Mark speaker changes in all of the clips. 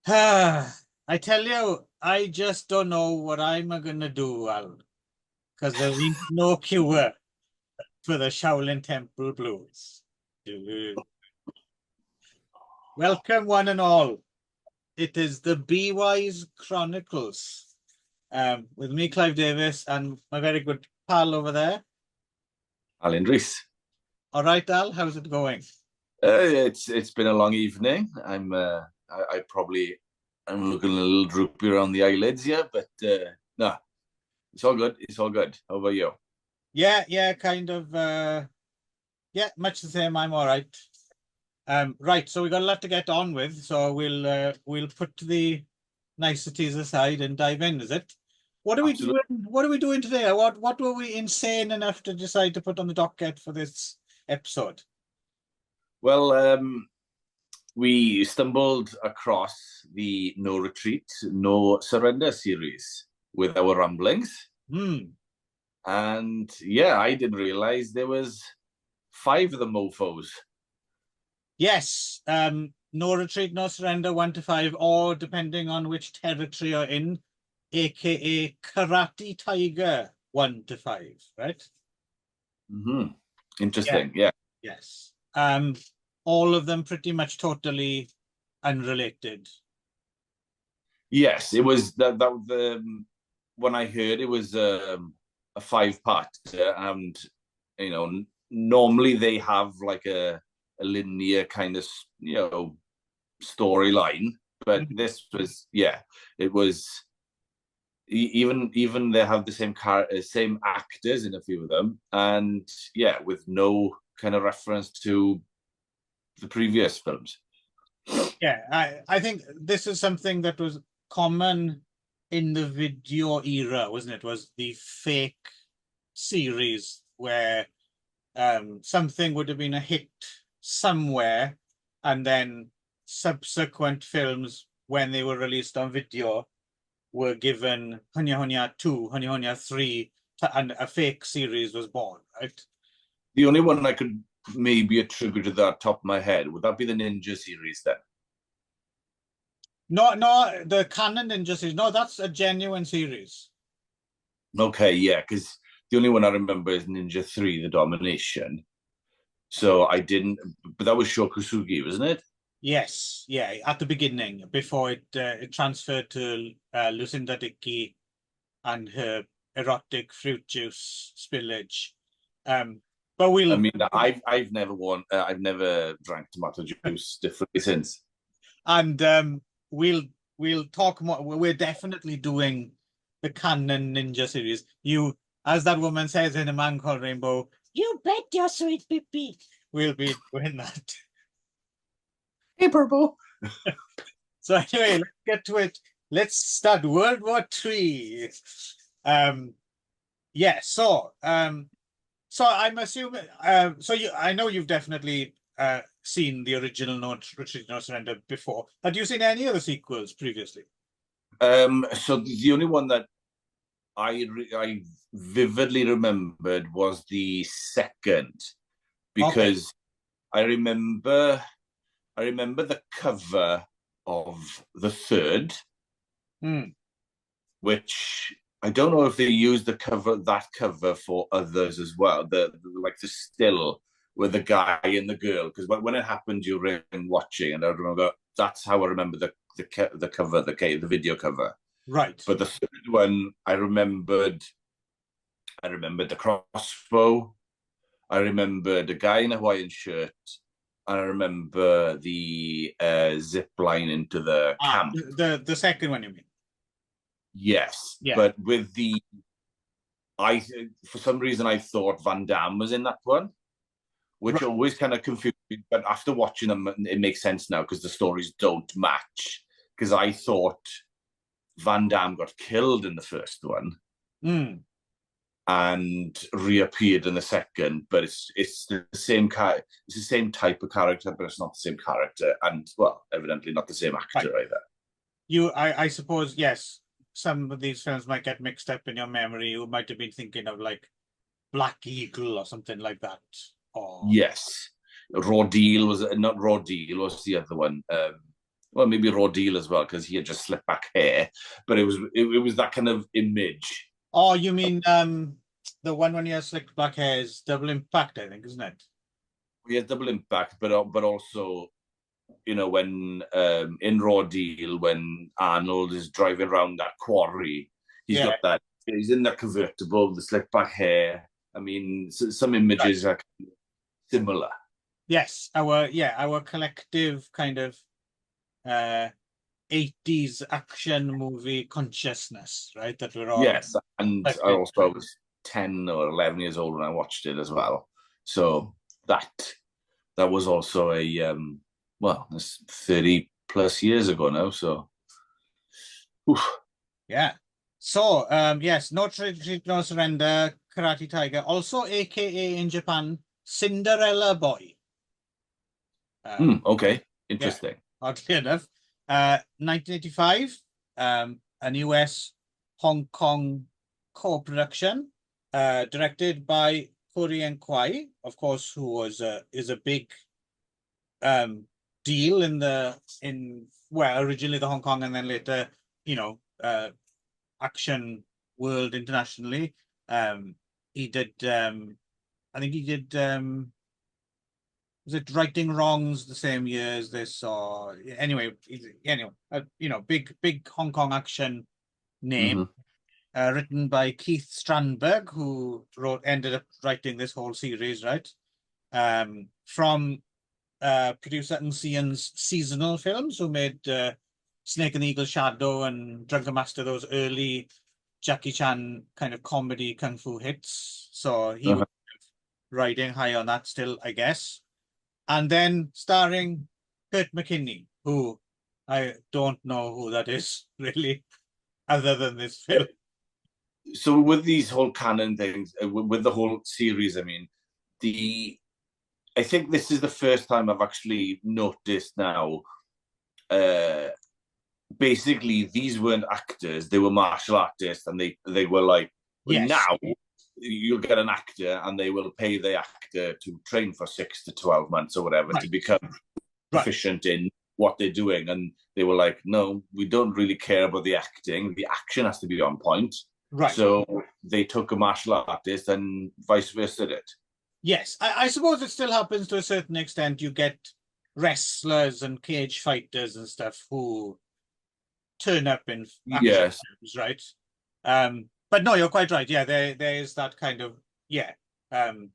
Speaker 1: I tell you, I just don't know what I'm gonna do, Al, because there ain't no cure for the Shaolin Temple blues. Welcome, one and all. It is the BeWise Chronicles. With me, Clive Davis, and my very good pal over there.
Speaker 2: Alan Rees.
Speaker 1: All right, Al, how's it going?
Speaker 2: It's been a long evening. I'm looking a little droopy around the eyelids here, but no, it's all good. It's all good. How about you?
Speaker 1: Yeah, kind of. Yeah, much the same. I'm all right. Right, so we got a lot to get on with, so we'll put the niceties aside and dive in, is it? What are we
Speaker 2: Absolutely.
Speaker 1: doing? What are we doing today? What were we insane enough to decide to put on the docket for this episode?
Speaker 2: Well, we stumbled across the No Retreat, No Surrender series with our ramblings,
Speaker 1: Hmm.
Speaker 2: and yeah, I didn't realize there was five of the mofo's.
Speaker 1: Yes. No retreat, no surrender, 1 to 5, or depending on which territory you're in, aka Karate Tiger 1 to 5, right?
Speaker 2: Mm-hmm.
Speaker 1: Yeah.
Speaker 2: Interesting. Yeah.
Speaker 1: Yes. All of them pretty much totally unrelated.
Speaker 2: Yes, it was that when I heard it was a five-part, and normally they have like a linear kind of storyline, but
Speaker 1: Mm.
Speaker 2: this was it was even they have the same actors in a few of them, and yeah, with no kind of reference to the previous films.
Speaker 1: Yeah, I think this is something that was common in the video era, wasn't it? Was the fake series where something would have been a hit somewhere, and then subsequent films, when they were released on video, were given Hunya Hunya 2, Hunya Hunya 3, and a fake series was born, right?
Speaker 2: The only one I could maybe attribute to that top of my head would that be the Ninja series then?
Speaker 1: No, the canon Ninja series. No, that's a genuine series.
Speaker 2: Okay, yeah, because the only one I remember is Ninja 3, The Domination. So I didn't, but that was Shokusugi, wasn't it?
Speaker 1: Yes, yeah, at the beginning, before it transferred to Lucinda Dickey and her erotic fruit juice spillage. Um, but
Speaker 2: I
Speaker 1: we'll
Speaker 2: mean, I've never drank tomato juice differently since.
Speaker 1: and we'll we'll talk more. We're definitely doing the canon Ninja series. You, as that woman says in A Man Called Rainbow, you bet your sweet pippy. We'll be doing that.
Speaker 2: Hey, Purple.
Speaker 1: So anyway, let's get to it. Let's start World War III. Um, yeah. So I'm assuming. I know you've definitely seen the original No Retreat, No Surrender before. Had you seen any of the sequels previously?
Speaker 2: So the only one that I vividly remembered was the second
Speaker 1: Okay.
Speaker 2: because I remember I remember the cover of the third,
Speaker 1: Hmm.
Speaker 2: which I don't know if they used that cover for others as well. Like the still with the guy and the girl, because when it happened, you were watching, and I remember that's how I remember the cover, the video cover.
Speaker 1: Right.
Speaker 2: But the third one, I remembered the crossbow. I remembered a guy in a Hawaiian shirt, and I remember the zip line into the camp.
Speaker 1: The second one, you mean?
Speaker 2: Yes,
Speaker 1: Yeah.
Speaker 2: but with the I for some reason I thought Van Damme was in that one, which
Speaker 1: Right.
Speaker 2: always kind of confused me. But after watching them, it makes sense now because the stories don't match. Because I thought Van Damme got killed in the first one
Speaker 1: Hmm.
Speaker 2: and reappeared in the second, but it's the same it's the same type of character, but it's not the same character, and well, evidently not the same
Speaker 1: Right.
Speaker 2: actor either.
Speaker 1: I suppose yes. Some of these films might get mixed up in your memory. You might have been thinking of like Black Eagle or something like that. Or
Speaker 2: Yes, Raw Deal was not Raw Deal was the other one. well, maybe Raw Deal as well because he had just slicked back hair, but it was that kind of image.
Speaker 1: Oh, you mean the one when he has slicked black hair is Double Impact, I think, isn't it?
Speaker 2: He had double impact, but also when in Raw Deal when Arnold is driving around that quarry, he's
Speaker 1: Yeah,
Speaker 2: got that. He's in that convertible, the slick back hair. I mean, some
Speaker 1: right.
Speaker 2: images are similar.
Speaker 1: Yes, our collective kind of uh 80s action movie consciousness, right? That we're all
Speaker 2: Yes, and
Speaker 1: reflected.
Speaker 2: I was 10 or 11 years old when I watched it as well. So that that was also a well, it's 30 plus years ago now. So oof.
Speaker 1: Yeah. So, yes, No Retreat, No Surrender, Karate Tiger, also AKA in Japan, Cinderella Boy.
Speaker 2: Okay,
Speaker 1: Yeah,
Speaker 2: interesting.
Speaker 1: oddly enough. 1985, an US Hong Kong co-production, directed by Korean Kwai, of course, who was is a big um deal in well, originally the Hong Kong and then later, you know, action world internationally. He did I think he did was it Righting Wrongs the same year as this, or anyway, big Hong Kong action name,
Speaker 2: Hmm.
Speaker 1: written by Keith Strandberg, who ended up writing this whole series, right? From producer Uncian's seasonal films, who made Snake and the Eagle Shadow and Drunken Master, those early Jackie Chan kind of comedy kung fu hits. So he was
Speaker 2: Uh-huh.
Speaker 1: riding high on that still, I guess. And then starring Kurt McKinney, who I don't know who that is really, other than this film.
Speaker 2: So with these whole canon things, with the whole series, I mean, the I think this is the first time I've actually noticed now. Uh, Basically, these weren't actors; they were martial artists, and they were like, well,
Speaker 1: Yes,
Speaker 2: now you'll get an actor, and they will pay the actor to train for 6 to 12 months or whatever to
Speaker 1: right,
Speaker 2: become
Speaker 1: right,
Speaker 2: proficient in what they're doing. And they were like, no, we don't really care about the acting. The action has to be on point.
Speaker 1: right.
Speaker 2: So they took a martial artist and vice versa it.
Speaker 1: Yes, I suppose it still happens to a certain extent. You get wrestlers and cage fighters and stuff who turn up in action
Speaker 2: Yes.
Speaker 1: films, right? But no, you're quite right. Yeah, there is that kind of, yeah, um,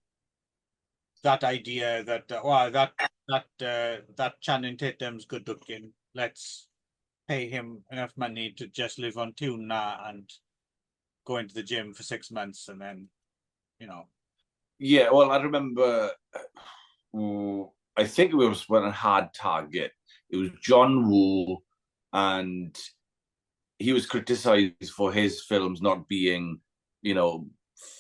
Speaker 1: that idea that wow, that Channing Tatum's good looking. Let's pay him enough money to just live on tuna and go into the gym for 6 months and then, you know.
Speaker 2: Yeah. Well, I remember, I think it was when I had Target. It was John Woo, and he was criticized for his films not being, you know,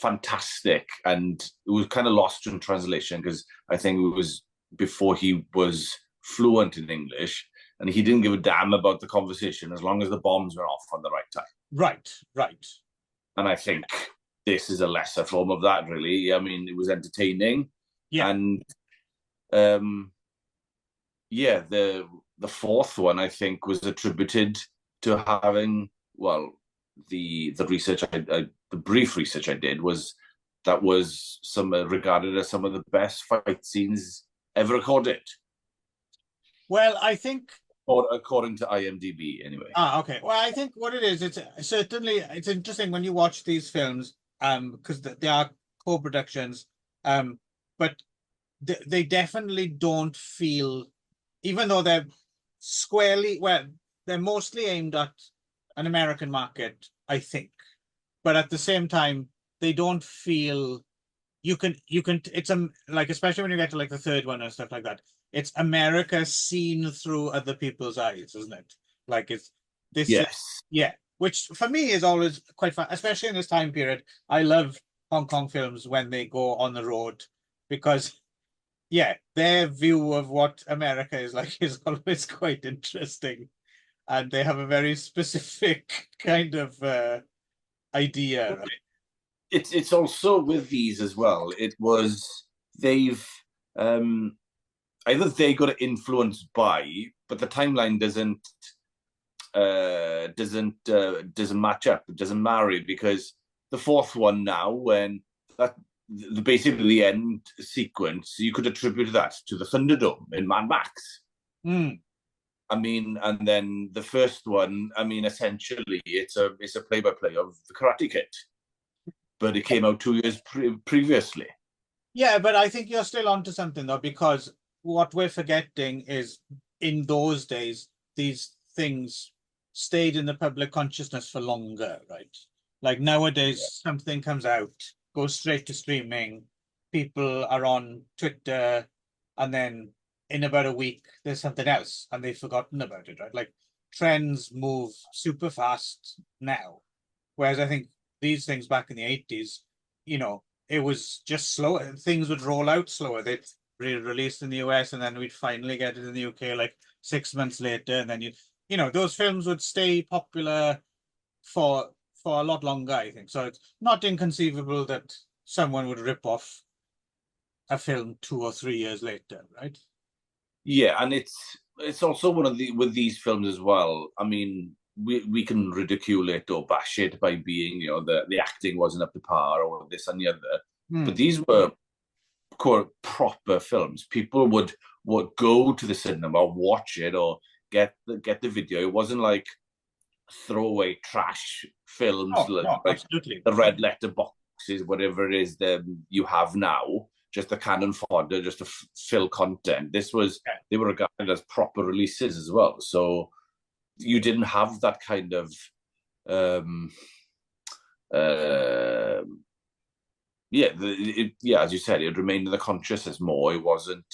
Speaker 2: fantastic, and it was kind of lost in translation because I think it was before he was fluent in English, and he didn't give a damn about the conversation as long as the bombs were off on the right time.
Speaker 1: Right, right.
Speaker 2: And I think this is a lesser form of that, really. I mean, it was entertaining,
Speaker 1: Yeah.
Speaker 2: and yeah, the fourth one I think was attributed to having well the research the brief research I did was that was some regarded as some of the best fight scenes ever recorded,
Speaker 1: Well, I think
Speaker 2: or according to IMDb anyway.
Speaker 1: okay. Well, I think what it is, it's certainly it's interesting when you watch these films, because they are co-productions, but they definitely don't feel, even though they're squarely, well, they're mostly aimed at an American market, I think. But at the same time, they don't feel you can it's like, especially when you get to like the third one and stuff like that, it's America seen through other people's eyes, isn't it? Like it's this is
Speaker 2: Yes.
Speaker 1: yeah, which for me is always quite fun, especially in this time period. I love Hong Kong films when they go on the road because yeah, their view of what America is like is always quite interesting, and they have a very specific kind of idea, right?
Speaker 2: It's also with these as well. It was they've um either they got influenced by but the timeline doesn't match up. It doesn't marry, because the fourth one now, when that basically the end sequence, you could attribute that to the Thunderdome in Mad Max.
Speaker 1: Mm.
Speaker 2: I mean, and then the first one, I mean, essentially it's a play-by-play of the Karate Kid, but it came out 2 years previously.
Speaker 1: Yeah, but I think you're still onto something though, because what we're forgetting is in those days, these things stayed in the public consciousness for longer, right? Like nowadays, something comes out, goes straight to streaming, people are on Twitter, and then in about a week, there's something else, and they've forgotten about it, right? Like trends move super fast now. Whereas I think these things back in the 80s, it was just slower. Things would roll out slower. They'd re-released in the US, and then we'd finally get it in the UK like 6 months later. And then those films would stay popular for a lot longer, I think. So it's not inconceivable that someone would rip off a film 2 or 3 years later, right?
Speaker 2: Yeah, and it's also one of with these films as well. I mean, we can ridicule it or bash it by being, the acting wasn't up to par or this and the other. But these were proper films. People would go to the cinema, watch it, or get the video. It wasn't like throwaway trash films, like
Speaker 1: absolutely.
Speaker 2: the red letter boxes, whatever it is that you have now, just the cannon fodder, just to fill content. They were regarded as proper releases as well. So you didn't have that kind of as you said, it remained in the consciousness more. It wasn't.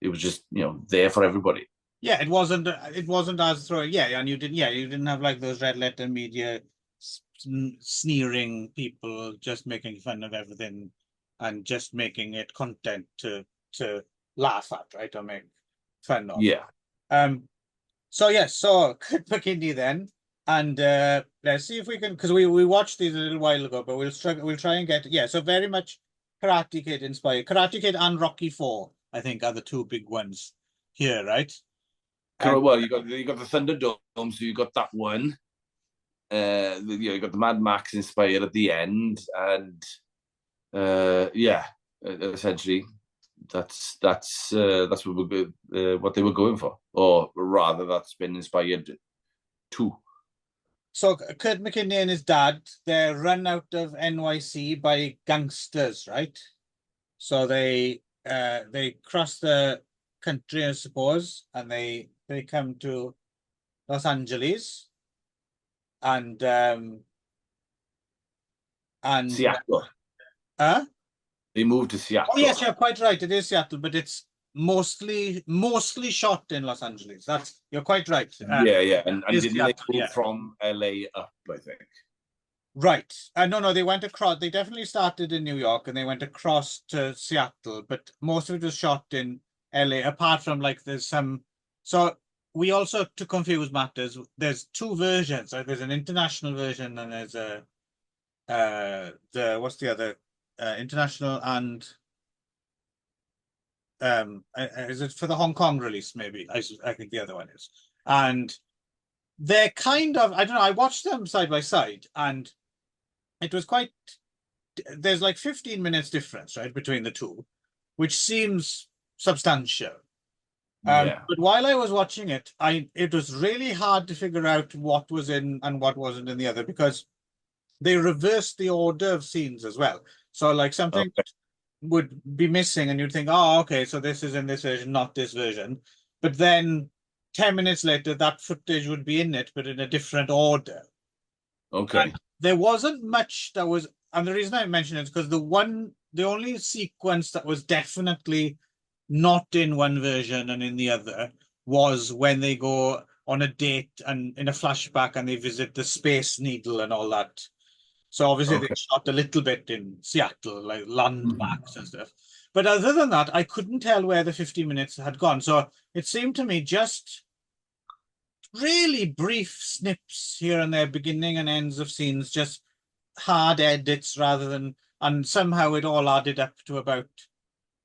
Speaker 2: It was just there for everybody.
Speaker 1: Yeah, it wasn't. It wasn't as throwing. Yeah, and you didn't. Yeah, you didn't have like those red letter media sneering people, just making fun of everything, and just making it content to laugh at, right, or make fun of.
Speaker 2: Yeah.
Speaker 1: So yes, so Kurt McKinney then, and let's see if we can, because we watched these a little while ago, but we'll try and get so very much Karate Kid inspired. Karate Kid and Rocky IV, I think, are the two big ones here, right?
Speaker 2: Well, you got the Thunderdome, so you got that one. You got the Mad Max inspired at the end, and essentially that's what they were going for, or rather, that's been inspired too.
Speaker 1: So Kurt McKinney and his dad, they're run out of NYC by gangsters, right? So they cross the country, I suppose, and they come to Los Angeles and
Speaker 2: Seattle. They moved to Seattle.
Speaker 1: Oh yes, you're quite right. It is Seattle, but it's mostly shot in Los Angeles. You're quite right.
Speaker 2: Yeah. And didn't they move from LA up, I think?
Speaker 1: Right. No, they went across. They definitely started in New York and they went across to Seattle, but most of it was shot in LA, apart from like there's some. So we also, to confuse matters, there's two versions. Right? There's an international version and there's what's the other? International and is it for the Hong Kong release? Maybe I think the other one is, and they're kind of, I don't know. I watched them side by side, and it was quite. There's like 15 minutes difference, right, between the two, which seems substantial. But while I was watching it, it was really hard to figure out what was in and what wasn't in the other, because they reversed the order of scenes as well. So like something would be missing and you'd think, oh, okay, so this is in this version, not this version. But then 10 minutes later, that footage would be in it, but in a different order.
Speaker 2: Okay.
Speaker 1: And there wasn't much that was, and the reason I mention it is because the only sequence that was definitely not in one version and in the other was when they go on a date and in a flashback and they visit the Space Needle and all that. So obviously they shot a little bit in Seattle, like landmarks and stuff. But other than that, I couldn't tell where the 50 minutes had gone. So it seemed to me just really brief snips here and there, beginning and ends of scenes, just hard edits rather than, and somehow it all added up to about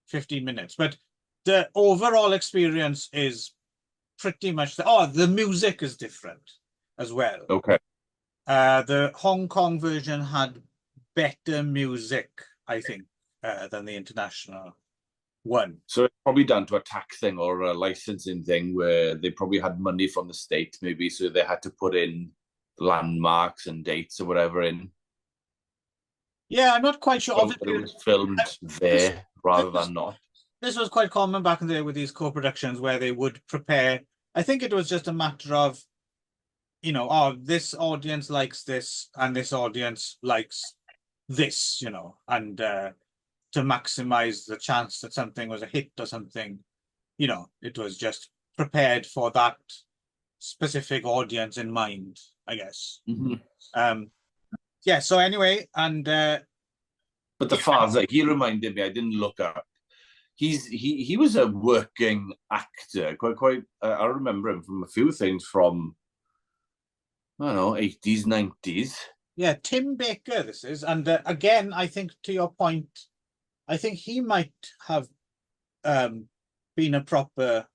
Speaker 1: 15 minutes. But the overall experience is pretty much the music is different as well.
Speaker 2: Okay.
Speaker 1: The Hong Kong version had better music, I think, than the international one.
Speaker 2: So it's probably down to a tax thing or a licensing thing where they probably had money from the state, maybe, so they had to put in landmarks and dates or whatever in.
Speaker 1: Yeah, I'm not quite sure.
Speaker 2: So it
Speaker 1: Obviously,
Speaker 2: was filmed
Speaker 1: this,
Speaker 2: there rather
Speaker 1: this
Speaker 2: than not.
Speaker 1: this was quite common back in the day with these co-productions where they would prepare. I think it was just a matter of, oh, this audience likes this and this audience likes this, and to maximize the chance that something was a hit or something, it was just prepared for that specific audience in mind, I guess.
Speaker 2: Mm-hmm.
Speaker 1: Yeah, so anyway, and
Speaker 2: But the father, he reminded me, I didn't look up. He was a working actor, quite. I remember him from a few things from, I don't know, 80s, 90s.
Speaker 1: yeah, Tim Baker, this is, and again, I think to your point, I think he might have been a proper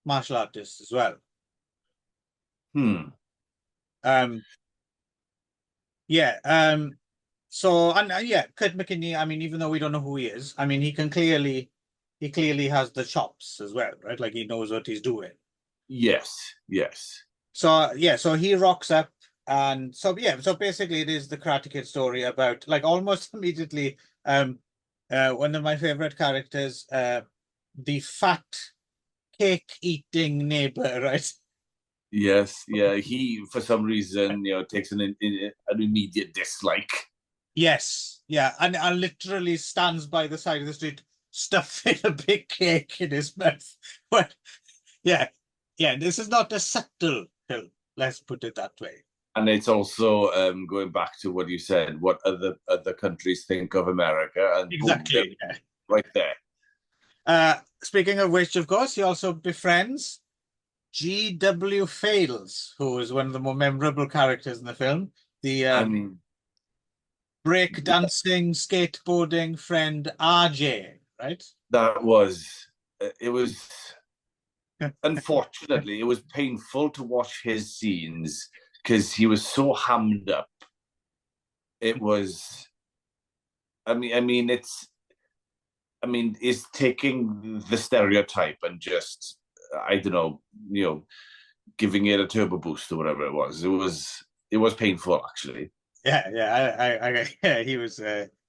Speaker 1: martial artist as well. Um, yeah. So and yeah, Kurt McKinney. I mean, even though we don't know who he is, I mean, he clearly has the chops as well, right? Like he knows what he's doing.
Speaker 2: Yes, yes.
Speaker 1: So yeah, so he rocks up, and so yeah, so basically it is the Karate Kid story about like almost immediately. One of my favorite characters, the fat cake eating neighbor, right?
Speaker 2: Yes, yeah. He, for some reason, takes an immediate dislike.
Speaker 1: Yes, yeah, and literally stands by the side of the street, stuffing a big cake in his mouth. But yeah, yeah, this is not a subtle hill. Let's put it that way.
Speaker 2: And it's also going back to what you said, what other countries think of America, and boom,
Speaker 1: Exactly. Yeah.
Speaker 2: right there.
Speaker 1: Speaking of which, of course, he also befriends G.W. Fales, who is one of the more memorable characters in the film. The
Speaker 2: I mean,
Speaker 1: breakdancing, skateboarding friend RJ, right?
Speaker 2: that was it was unfortunately it was painful to watch his scenes because he was so hammed up. It was, it's taking the stereotype and just, I don't know, giving it a turbo boost or whatever it was. It was painful actually.
Speaker 1: Yeah, yeah, he was.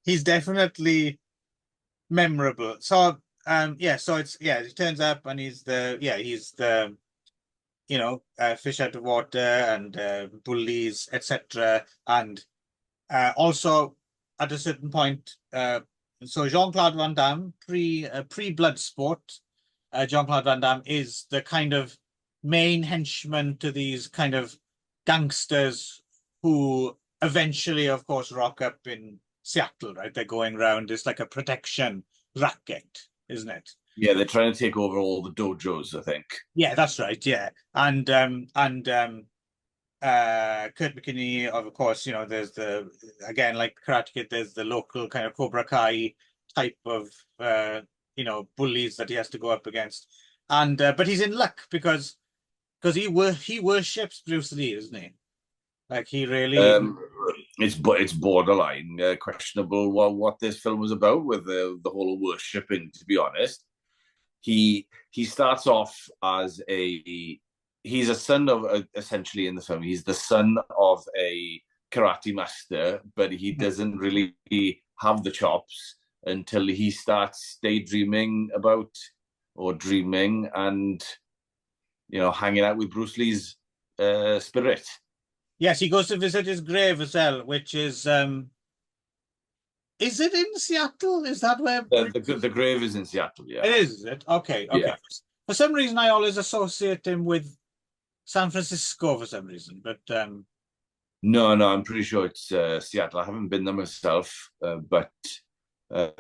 Speaker 1: He's definitely memorable. So, yeah, so he turns up and he's the fish out of water and bullies, etc. And also at a certain point, so Jean-Claude Van Damme, pre-Bloodsport, Jean-Claude Van Damme is the kind of main henchman to these kind of gangsters who eventually, of course, rock up in Seattle, right? They're going around. It's like a protection racket, isn't it?
Speaker 2: Yeah, they're trying to take over all the dojos, I think.
Speaker 1: Yeah, that's right. Yeah, and Kurt McKinney, of course, there's again, like Karate Kid, there's the local kind of Cobra Kai type of bullies that he has to go up against, and but he's in luck because he worships Bruce Lee, isn't he? Like he really.
Speaker 2: It's borderline questionable what this film was about with the whole worshipping. To be honest, he starts off as he's a son of essentially in the film. He's the son of a karate master, but he doesn't really have the chops until he starts daydreaming about or dreaming and hanging out with Bruce Lee's spirit.
Speaker 1: Yes, he goes to visit his grave as well, which is it in Seattle? Is that where
Speaker 2: the grave is in Seattle? Yeah,
Speaker 1: it is it? Okay, okay.
Speaker 2: Yeah.
Speaker 1: For some reason, I always associate him with San Francisco for some reason, but
Speaker 2: no, I'm pretty sure it's Seattle. I haven't been there myself, but it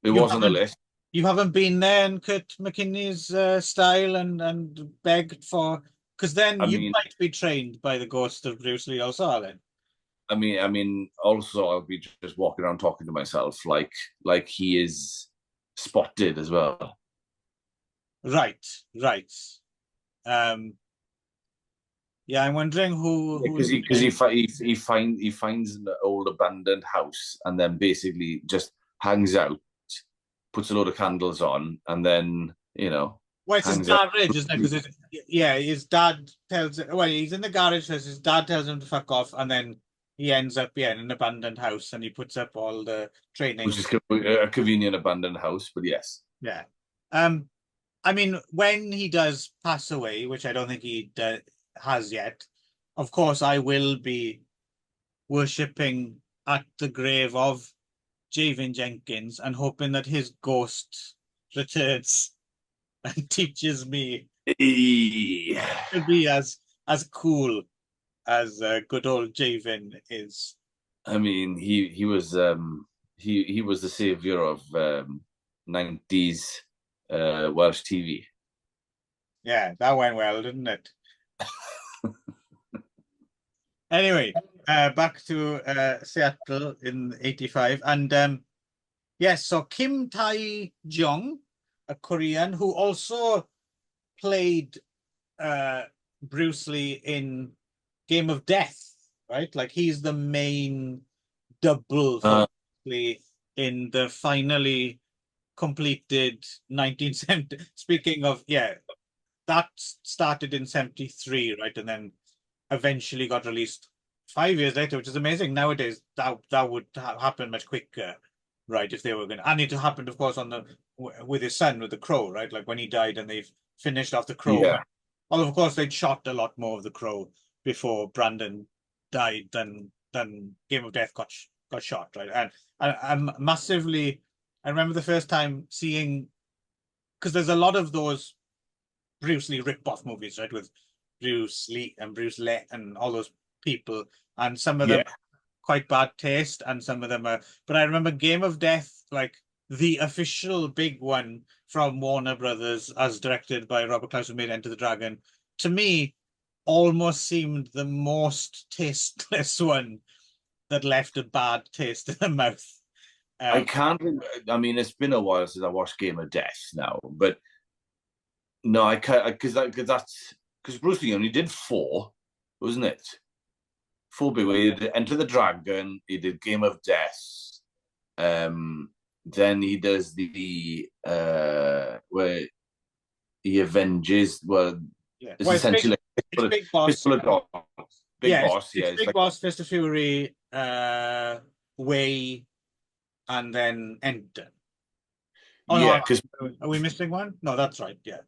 Speaker 2: was on the list.
Speaker 1: You haven't been there in Kurt McKinney's style and begged for, because then you might be trained by the ghost of Bruce Lee also, Alan.
Speaker 2: I mean, also I'll be just walking around talking to myself like he is spotted as well.
Speaker 1: Right. Yeah, I'm wondering who
Speaker 2: he finds an old abandoned house and then basically just hangs out, puts a load of candles on, and then
Speaker 1: well, it's his
Speaker 2: hangs out.
Speaker 1: garage, isn't it? Because yeah, his dad tells well, he's in the garage, says his dad tells him to fuck off, and then he ends up in an abandoned house, and he puts up all the
Speaker 2: Which
Speaker 1: training.
Speaker 2: is a convenient abandoned house, but yes.
Speaker 1: Yeah. Um, I mean, when he does pass away, which I don't think he has yet, of course, I will be worshipping at the grave of Javin Jenkins and hoping that his ghost returns and teaches me to be as cool as good old Javin is.
Speaker 2: I mean, he was the savior of 90s Welsh TV.
Speaker 1: Yeah, that went well, didn't it? Anyway, back to Seattle in '85, and yes, so Kim Tae-jung, a Korean who also played Bruce Lee in Game of Death, right? Like he's the main double for Bruce Lee in the finally completed 1970. Speaking of, yeah, that started in '73, right? And then eventually got released 5 years later, which is amazing. Nowadays, that would happen much quicker, right? If they were going to, and it happened, of course, on the with his son, with the Crow, right? Like when he died, and they've finished off the Crow.
Speaker 2: Yeah.
Speaker 1: Although, of course, they'd shot a lot more of the Crow before Brandon died than Game of Death got shot, right? And I'm massively. I remember the first time seeing, because there's a lot of those Bruce Lee rip-off movies, right? With Bruce Lee and Bruce Lee and all those people, and some of them quite bad taste, and some of them are. But I remember Game of Death, like the official big one from Warner Brothers, as directed by Robert Klaus, who made Enter the Dragon. To me, almost seemed the most tasteless one that left a bad taste in the mouth.
Speaker 2: I can't. I mean, it's been a while since I watched Game of Death now, but no, I can't because Bruce Lee only did 4, wasn't it? 4 big. He did Enter the Dragon. He did Game of Death. Then he does the where he avenges. Well,
Speaker 1: yeah,
Speaker 2: it's essentially
Speaker 1: it's Big Boss.
Speaker 2: Fistful of Dollars. Big Boss.
Speaker 1: It's Big Boss, Fist of Fury, Way, and then Enter. Oh
Speaker 2: yeah,
Speaker 1: no, are we missing one? No, that's right. Yeah.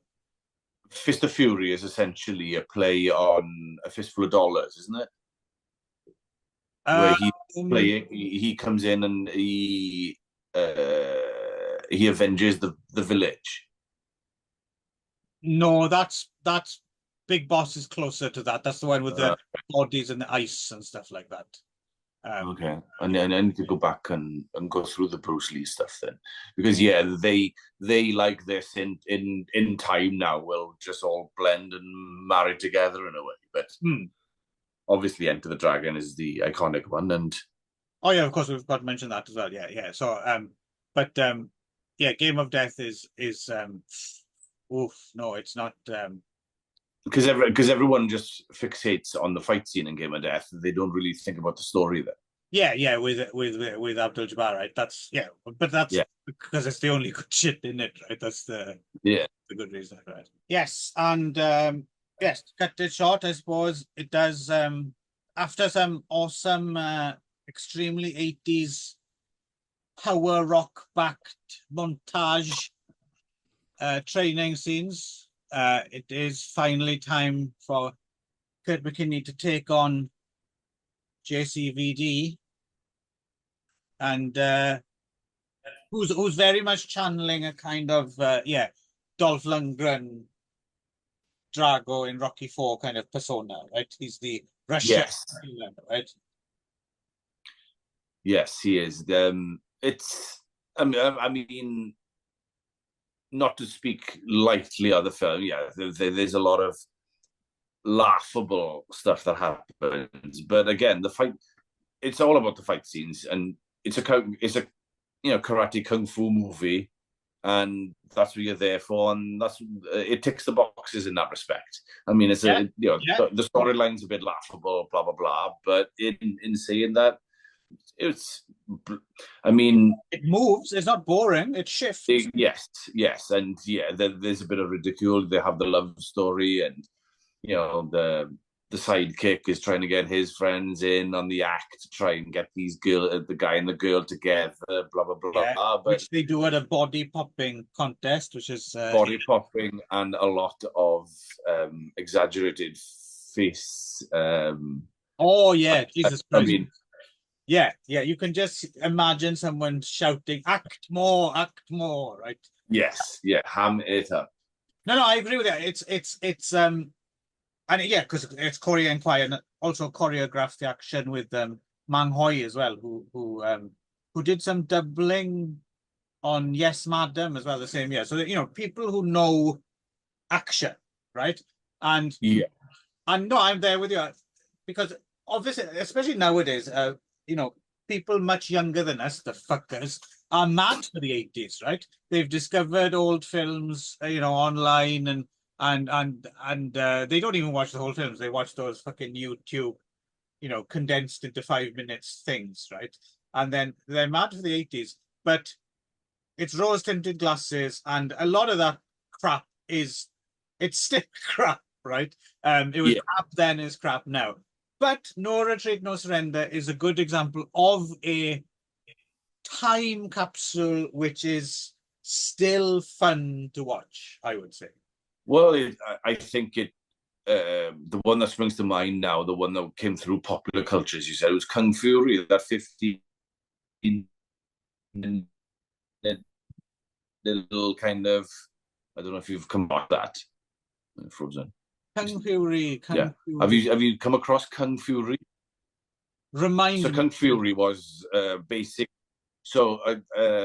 Speaker 2: Fist of Fury is essentially a play on A Fistful of Dollars, isn't it? Where he comes in and he avenges the village.
Speaker 1: No, that's Big Boss is closer to that. That's the one with the bodies and the ice and stuff like that.
Speaker 2: Okay, and then I need to go back and go through the Bruce Lee stuff then, because yeah, they like this in time now will just all blend and marry together in a way. But obviously, Enter the Dragon is the iconic one, and
Speaker 1: oh yeah, of course we've got to mention that as well. Yeah, yeah. So but yeah, Game of Death is oof, no, it's not.
Speaker 2: Because everyone just fixates on the fight scene in Game of Death, they don't really think about the story there.
Speaker 1: Yeah, with Abdul Jabbar, right? That's but that's because it's the only good shit in it, right? That's the good reason, right? Yes, and yes, cut it short. I suppose it does. After some awesome, extremely '80s power rock backed montage training scenes. It is finally time for Kurt McKinney to take on JCVD, and who's very much channeling a kind of Dolph Lundgren, Drago in Rocky IV kind of persona, right? He's the Russian villain, right?
Speaker 2: Yes, he is. It's. I mean, not to speak lightly of the film, there's a lot of laughable stuff that happens. But again, the fight, it's all about the fight scenes, and it's a karate kung fu movie. and that's what you're there for, and that's it ticks the boxes in that respect. I mean, it's
Speaker 1: Yeah,
Speaker 2: a you know
Speaker 1: yeah.
Speaker 2: the storyline's a bit laughable, blah blah blah, but in saying that, it's I mean,
Speaker 1: It moves. It's not boring. It shifts.
Speaker 2: yes, yes, and yeah, there's a bit of ridicule. They have the love story, and you know the sidekick is trying to get his friends in on the act to try and get the guy and the girl together, blah blah
Speaker 1: Yeah,
Speaker 2: blah. But
Speaker 1: which they do at a body popping contest, which is
Speaker 2: body popping and a lot of exaggerated face.
Speaker 1: oh yeah, Jesus
Speaker 2: I
Speaker 1: Christ.
Speaker 2: mean,
Speaker 1: Yeah, yeah. You can just imagine someone shouting, act more," right?
Speaker 2: yes, yeah, ham it up.
Speaker 1: No, no, I agree with that. It's and yeah, because it's Korean choir and also choreographed the action with Mang Hoi as well, who did some doubling on Yes Madam as well the same year. So that, people who know action, right? And
Speaker 2: Yeah,
Speaker 1: and no, I'm there with you because obviously, especially nowadays, you know, people much younger than us, the fuckers, are mad for the 80s, right? They've discovered old films, online and they don't even watch the whole films. They watch those fucking YouTube, condensed into 5 minutes things, right? And then they're mad for the 80s, but it's rose tinted glasses, and a lot of that crap it's still crap, right? It was
Speaker 2: yeah.
Speaker 1: crap then, is crap now. But No Retreat, No Surrender is a good example of a time capsule which is still fun to watch, I would say.
Speaker 2: Well, I think the one that springs to mind now, the one that came through popular culture, as you said, it was Kung Fury, that 15 little kind of, I don't know if you've come across that. Frozen.
Speaker 1: Kung Fury,
Speaker 2: Yeah.
Speaker 1: Kung
Speaker 2: Have
Speaker 1: Fury.
Speaker 2: you come across Kung Fury? So
Speaker 1: Remind me.
Speaker 2: Kung Fury was basic. So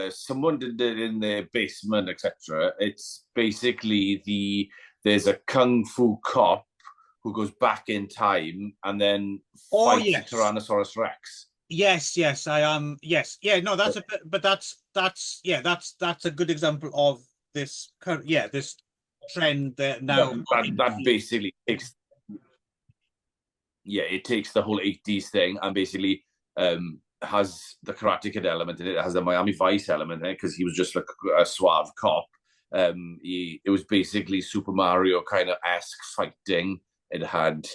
Speaker 2: someone did it in their basement, etc. It's basically there's a kung fu cop who goes back in time and then
Speaker 1: Oh
Speaker 2: fights a
Speaker 1: yes.
Speaker 2: Tyrannosaurus Rex.
Speaker 1: Yes, yes, I am. Yes, yeah, no, but that's a good example of this current, yeah, this trend that now.
Speaker 2: That basically takes it takes the whole 80s thing and basically has the Karate Kid element in it. It has the Miami Vice element in it because he was just like a suave cop. It was basically Super Mario kind of esque fighting. It had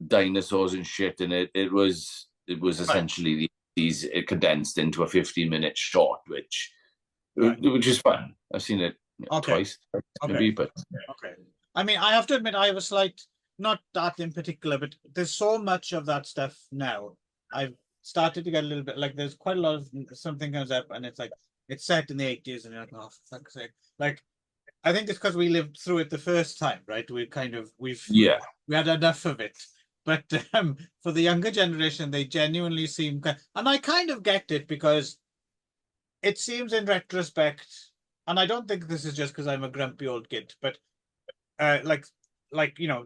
Speaker 2: dinosaurs and shit in it. It was
Speaker 1: Right,
Speaker 2: essentially these it condensed into a 15-minute short,
Speaker 1: right.
Speaker 2: which is fun. I've seen it
Speaker 1: Okay,
Speaker 2: twice
Speaker 1: okay,
Speaker 2: maybe, but
Speaker 1: okay. I mean, I have to admit, I have a slight, not that in particular, but there's so much of that stuff now. I've started to get a little bit like there's quite a lot of something comes up and it's like it's set in the 80s and you're like, oh, for fuck's sake. Like, I think it's because we lived through it the first time, right?
Speaker 2: yeah.
Speaker 1: We had enough of it. But for the younger generation, they genuinely seem, and I kind of get it because it seems in retrospect, and I don't think this is just because I'm a grumpy old git, but like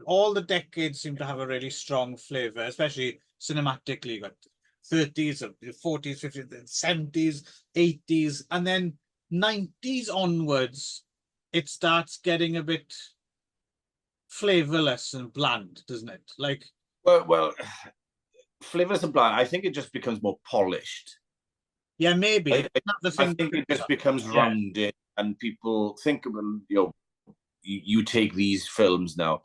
Speaker 1: all the decades seem to have a really strong flavor, especially cinematically. You got 30s, 40s, 50s, 70s, 80s, and then 90s onwards, it starts getting a bit flavorless and bland, doesn't it? Like,
Speaker 2: Well, flavors and bland. I think it just becomes more polished.
Speaker 1: yeah, maybe
Speaker 2: I,
Speaker 1: it's not the
Speaker 2: I
Speaker 1: thing.
Speaker 2: think it just becomes
Speaker 1: Yeah,
Speaker 2: rounded, and people think of them. You take these films now,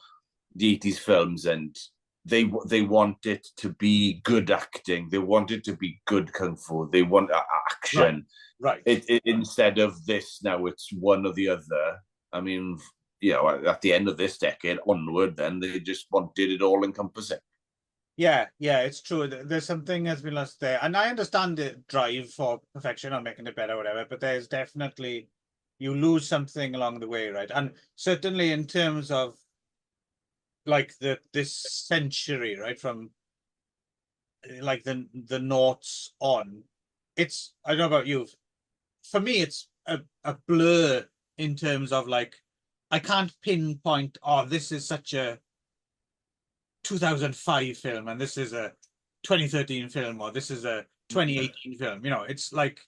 Speaker 2: the 80s films, and they want it to be good acting. They want it to be good kung fu. They want
Speaker 1: right,
Speaker 2: action.
Speaker 1: right.
Speaker 2: Instead of this now, it's one or the other. I mean, at the end of this decade onward, then they just wanted it all encompassing.
Speaker 1: Yeah, yeah, it's true. There's something has been lost there, and I understand the drive for perfection or making it better, or whatever. But there's definitely you lose something along the way, right? And certainly in terms of like this century, right, from like the noughts on, it's I don't know about you. For me, it's a blur in terms of like I can't pinpoint. Oh, this is such a 2005 film and this is a 2013 film or this is a 2018 film. It's like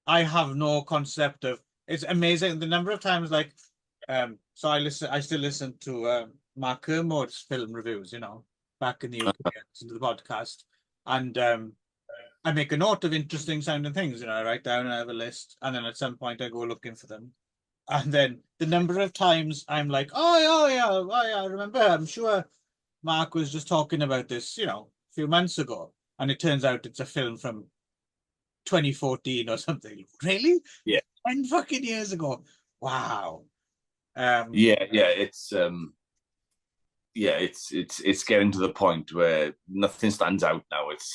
Speaker 1: I have no concept of it's amazing the number of times like so I still listen to Mark Kermode's film reviews, back in the UK, I listen to the podcast, and I make a note of interesting sounding things, I write down and I have a list, and then at some point I go looking for them. And then the number of times I'm like, oh yeah, I remember, I'm sure Mark was just talking about this, a few months ago. And it turns out it's a film from 2014 or something. Really?
Speaker 2: Yeah.
Speaker 1: 10 fucking years ago. Wow.
Speaker 2: Yeah, it's getting to the point where nothing stands out now. It's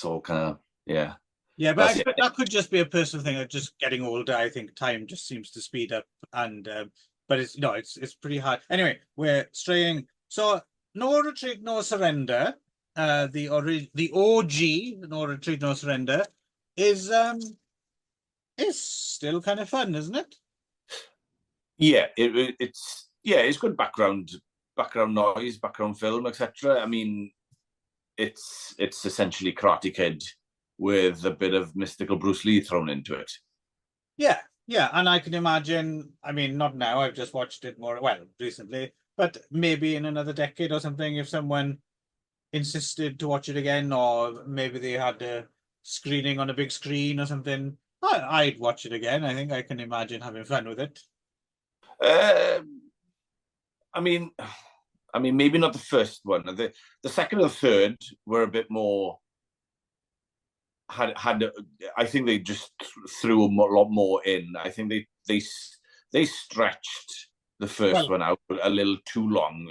Speaker 2: all kind of, yeah.
Speaker 1: Yeah, but I expect that could just be a personal thing of just getting older. I think time just seems to speed up, and but it's no, it's pretty hard. Anyway, we're straying. So no retreat, no surrender. The OG, no retreat, no surrender, is still kind of fun, isn't it?
Speaker 2: Yeah, it's good background noise, background film, etc. I mean, it's essentially Karate Kid with a bit of mystical Bruce Lee thrown into it.
Speaker 1: Yeah, yeah, and I can imagine. I mean, not now. I've just watched it more recently, but maybe in another decade or something, if someone insisted to watch it again, or maybe they had a screening on a big screen or something, I'd watch it again. I think I can imagine having fun with it.
Speaker 2: I mean, maybe not the first one. The second and third were a bit more. Had I think they just threw a lot more in. I think they stretched the first one out a little too long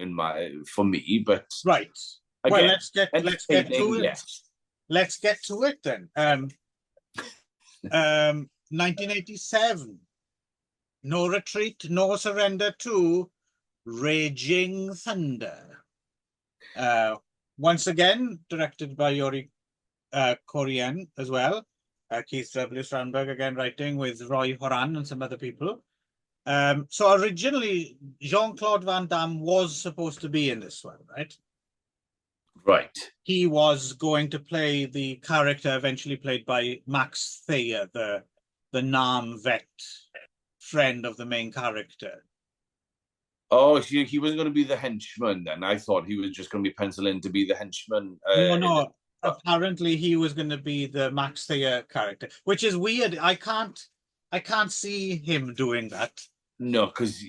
Speaker 2: for me. But
Speaker 1: right.
Speaker 2: Again,
Speaker 1: well, let's get to it.
Speaker 2: Yes.
Speaker 1: Let's get to it then. 1987. No Retreat, No Surrender 2, Raging Thunder. Once again, directed by Yuri Korean as well. Keith W. Strandberg again writing with Roy Horan and some other people. So originally, Jean-Claude Van Damme was supposed to be in this one, right?
Speaker 2: Right.
Speaker 1: He was going to play the character eventually played by Max Thayer, the Nam vet friend of the main character.
Speaker 2: Oh, he wasn't going to be the henchman then. I thought he was just going to be penciled in to be the henchman.
Speaker 1: No. Apparently he was going to be the Max Thayer character, which is weird. I can't see him doing that.
Speaker 2: No, because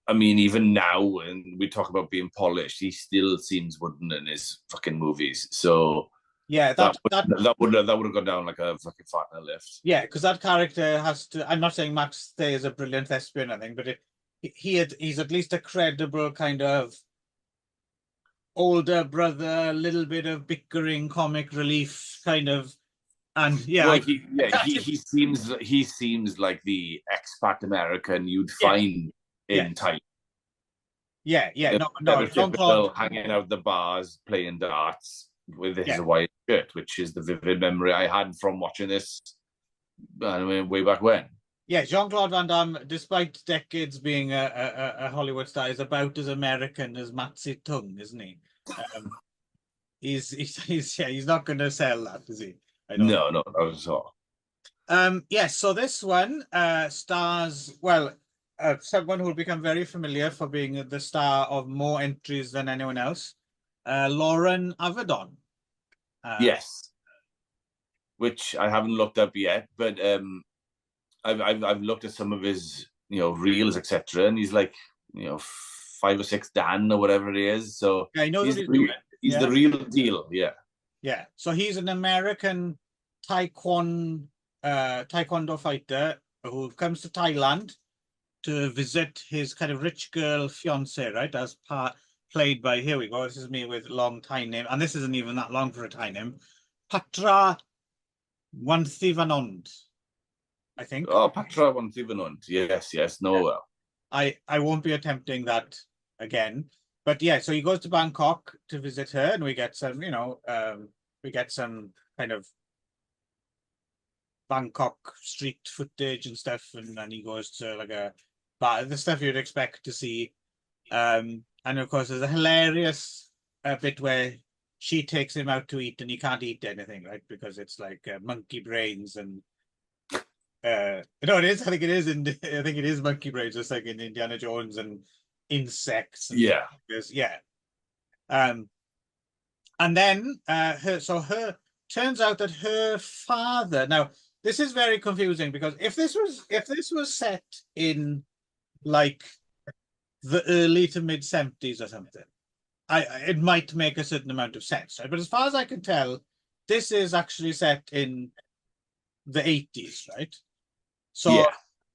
Speaker 2: I mean, even now when we talk about being polished, he still seems wooden in his fucking movies. So
Speaker 1: yeah,
Speaker 2: that would have gone down like a fucking fart in a lift.
Speaker 1: Yeah, because that character has to. I'm not saying Max Thayer is a brilliant thespian or anything, but he's at least a credible kind of older brother, a little bit of bickering comic relief kind of, and yeah,
Speaker 2: well, he seems like the expat American you'd find in time.
Speaker 1: Yeah,
Speaker 2: no. Jean-Claude hanging out the bars, playing darts with his Hawaiian shirt, which is the vivid memory I had from watching this. I mean, way back when.
Speaker 1: Yeah, Jean-Claude Van Damme, despite decades being a Hollywood star, is about as American as Mao Zedong, isn't he? He's not going to sell that, is he?
Speaker 2: No, not at all.
Speaker 1: Yes, so this one stars, someone who will become very familiar for being the star of more entries than anyone else, Lauren Avedon.
Speaker 2: Yes, which I haven't looked up yet, but I've looked at some of his reels, etc., and he's like 5 or 6 Dan or whatever he is. So
Speaker 1: yeah, he knows
Speaker 2: he's the real deal. Yeah.
Speaker 1: Yeah. So he's an American taekwondo fighter who comes to Thailand to visit his kind of rich girl fiance, right? As played by, here we go. This is me with long Thai name, and this isn't even that long for a Thai name. Patra Wanthivanond, I think.
Speaker 2: Oh, Patra Wanthivanond. Yes. No, well.
Speaker 1: I won't be attempting that again. But yeah, so he goes to Bangkok to visit her, and we get some, kind of Bangkok street footage and stuff, and then he goes to like a bar, the stuff you'd expect to see. And of course, there's a hilarious bit where she takes him out to eat, and he can't eat anything, right? Because it's like monkey brains and No, it is. I think it is. I think it is monkey brains, just like in Indiana Jones and insects and
Speaker 2: Yeah.
Speaker 1: yeah. Um, and then her turns out that her father. Now, this is very confusing because if this was set in like the early to mid 70s or something, it might make a certain amount of sense, right? But as far as I can tell, this is actually set in the 80s, right? So
Speaker 2: Yeah.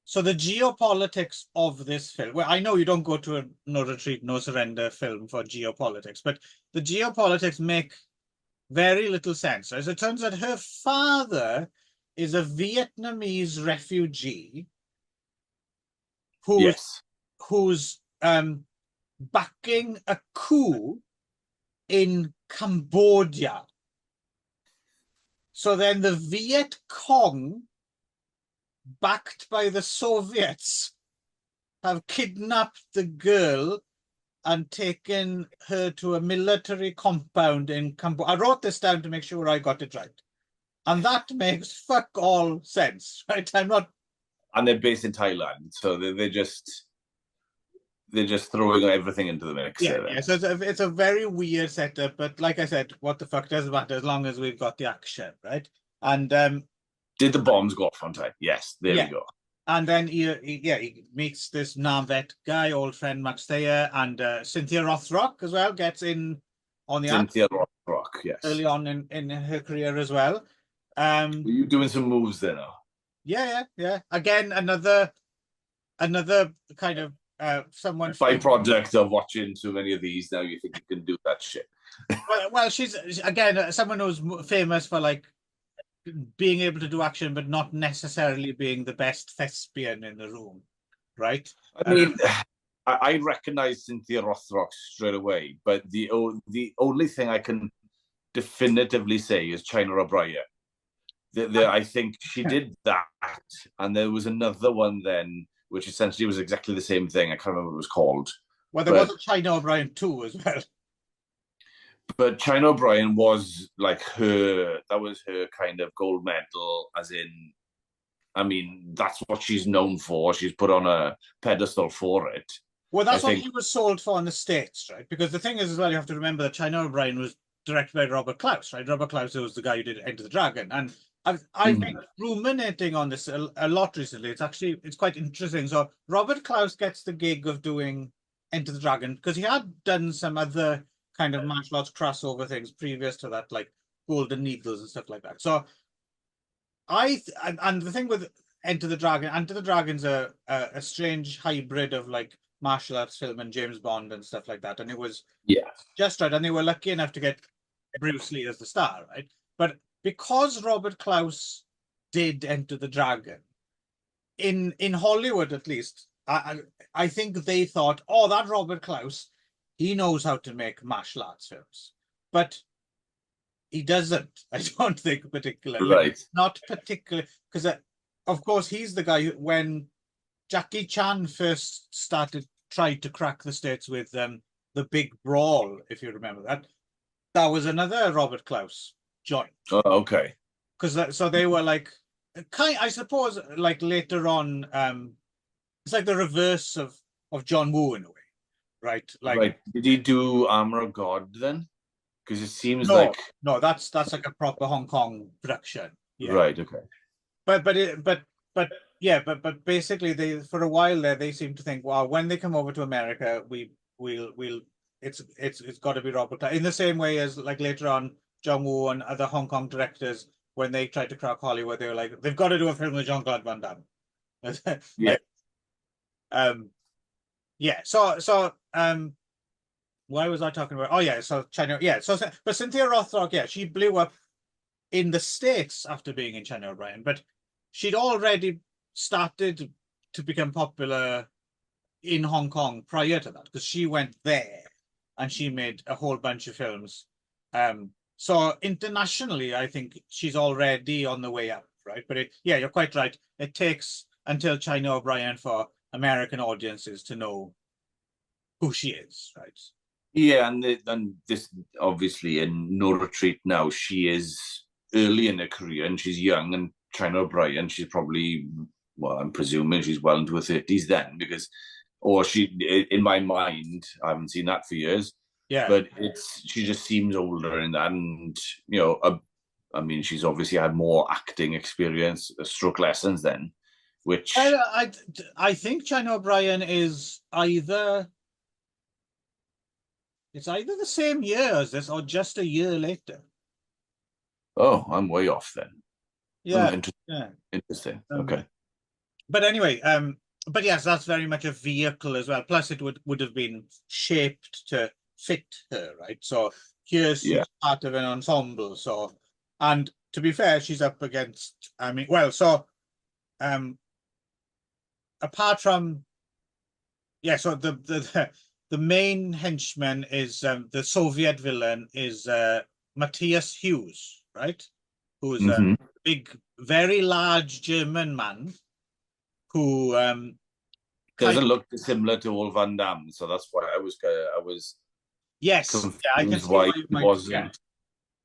Speaker 1: so the geopolitics of this film, well, I know you don't go to a no retreat, no surrender film for geopolitics, but the geopolitics make very little sense. As it turns out, her father is a Vietnamese refugee who's
Speaker 2: Yes.
Speaker 1: who's backing a coup in Cambodia. So then the Viet Cong, backed by the Soviets, have kidnapped the girl and taken her to a military compound in Cambodia. I wrote this down to make sure I got it right. And that makes fuck all sense, right? I'm not.
Speaker 2: And they're based in Thailand, so they're just throwing everything into the mix
Speaker 1: Yeah,
Speaker 2: there. Then
Speaker 1: yeah. So it's a very weird setup, but like I said, what the fuck doesn't matter as long as we've got the action, right? And
Speaker 2: did the bombs go off on time? Yes. There we
Speaker 1: yeah,
Speaker 2: go.
Speaker 1: and then he meets this Narvet guy, old friend Max Thayer, and Cynthia Rothrock as well gets in on the act
Speaker 2: Cynthia Rock. Yes.
Speaker 1: early on in her career as well.
Speaker 2: Were you doing some moves there now?
Speaker 1: Yeah. Again, another kind of someone.
Speaker 2: Byproduct of watching so many of these. Now you think you can do that shit.
Speaker 1: Well, she's again someone who's famous for like being able to do action, but not necessarily being the best thespian in the room, right?
Speaker 2: I mean, I recognize Cynthia Rothrock straight away, but the only thing I can definitively say is China O'Brien. I think she did that, and there was another one then, which essentially was exactly the same thing. I can't remember what it was called.
Speaker 1: Well, there was a China O'Brien too as well.
Speaker 2: But China O'Brien was like that was her kind of gold medal, as in, I mean, that's what she's known for. She's put on a pedestal for it.
Speaker 1: Well, that's what he was sold for in the States, right? Because the thing is, as well, you have to remember that China O'Brien was directed by Robert Klaus, right? Robert Klaus was the guy who did Enter the Dragon. And I've been ruminating on this a lot recently. It's quite interesting. So Robert Klaus gets the gig of doing Enter the Dragon because he had done some other kind of martial arts crossover things previous to that, like Golden Needles and stuff like that. So and the thing with Enter the Dragon's a strange hybrid of like martial arts film and James Bond and stuff like that. And it was just right. And they were lucky enough to get Bruce Lee as the star, right? But because Robert Klaus did Enter the Dragon, in Hollywood at least, I think they thought, oh, that Robert Klaus, he knows how to make martial arts films. But he doesn't, I don't think particularly.
Speaker 2: Right.
Speaker 1: Not particularly, because of course he's the guy who, when Jackie Chan first tried to crack the States with the Big Brawl, if you remember that. That was another Robert Klaus joint.
Speaker 2: Oh, okay.
Speaker 1: Because so they were like, I suppose, like later on, it's like the reverse of John Woo in a way, right? Like,
Speaker 2: right. Did he do Armor of God then? Because it seems
Speaker 1: no, that's like a proper Hong Kong production. Yeah.
Speaker 2: Right. Okay.
Speaker 1: But basically they, for a while there, they seem to think, well, when they come over to America, we'll it's got to be Robert Klaus. In the same way as like later on John Woo and other Hong Kong directors, when they tried to crack Hollywood, they were like, they've got to do a film with Jean-Claude Van Damme.
Speaker 2: Yeah.
Speaker 1: So why was I talking about? Oh yeah, so China. Yeah, but Cynthia Rothrock, yeah, she blew up in the States after being in China O'Brien, but she'd already started to become popular in Hong Kong prior to that because she went there and she made a whole bunch of films. So internationally, I think she's already on the way up, right? But you're quite right. It takes until China O'Brien for American audiences to know who she is, right?
Speaker 2: Yeah, and this obviously in No Retreat now, she is early in her career and she's young, and China O'Brien, she's probably, well, I'm presuming she's well into her 30s then, because, or she, in my mind, I haven't seen that for years,
Speaker 1: Yeah.
Speaker 2: but she just seems older in that, and I mean, she's obviously had more acting experience, stroke lessons then, which
Speaker 1: I think China O'Brien is it's either the same year as this or just a year later.
Speaker 2: I'm way off then.
Speaker 1: Yeah,
Speaker 2: Interesting.
Speaker 1: Um,
Speaker 2: Okay.
Speaker 1: but anyway, but yes, that's very much a vehicle as well. Plus, it would have been shaped to fit her, right? So here
Speaker 2: Yeah.
Speaker 1: she's part of an ensemble. So, and to be fair, she's up against. I mean, well, so apart from so the main henchman is the Soviet villain is Matthias Hughes, right? Who's a big, very large German man who
Speaker 2: doesn't look similar to Old Van Damme, so that's why I was
Speaker 1: yes, I can
Speaker 2: confused
Speaker 1: see
Speaker 2: why
Speaker 1: why
Speaker 2: he
Speaker 1: you might,
Speaker 2: wasn't.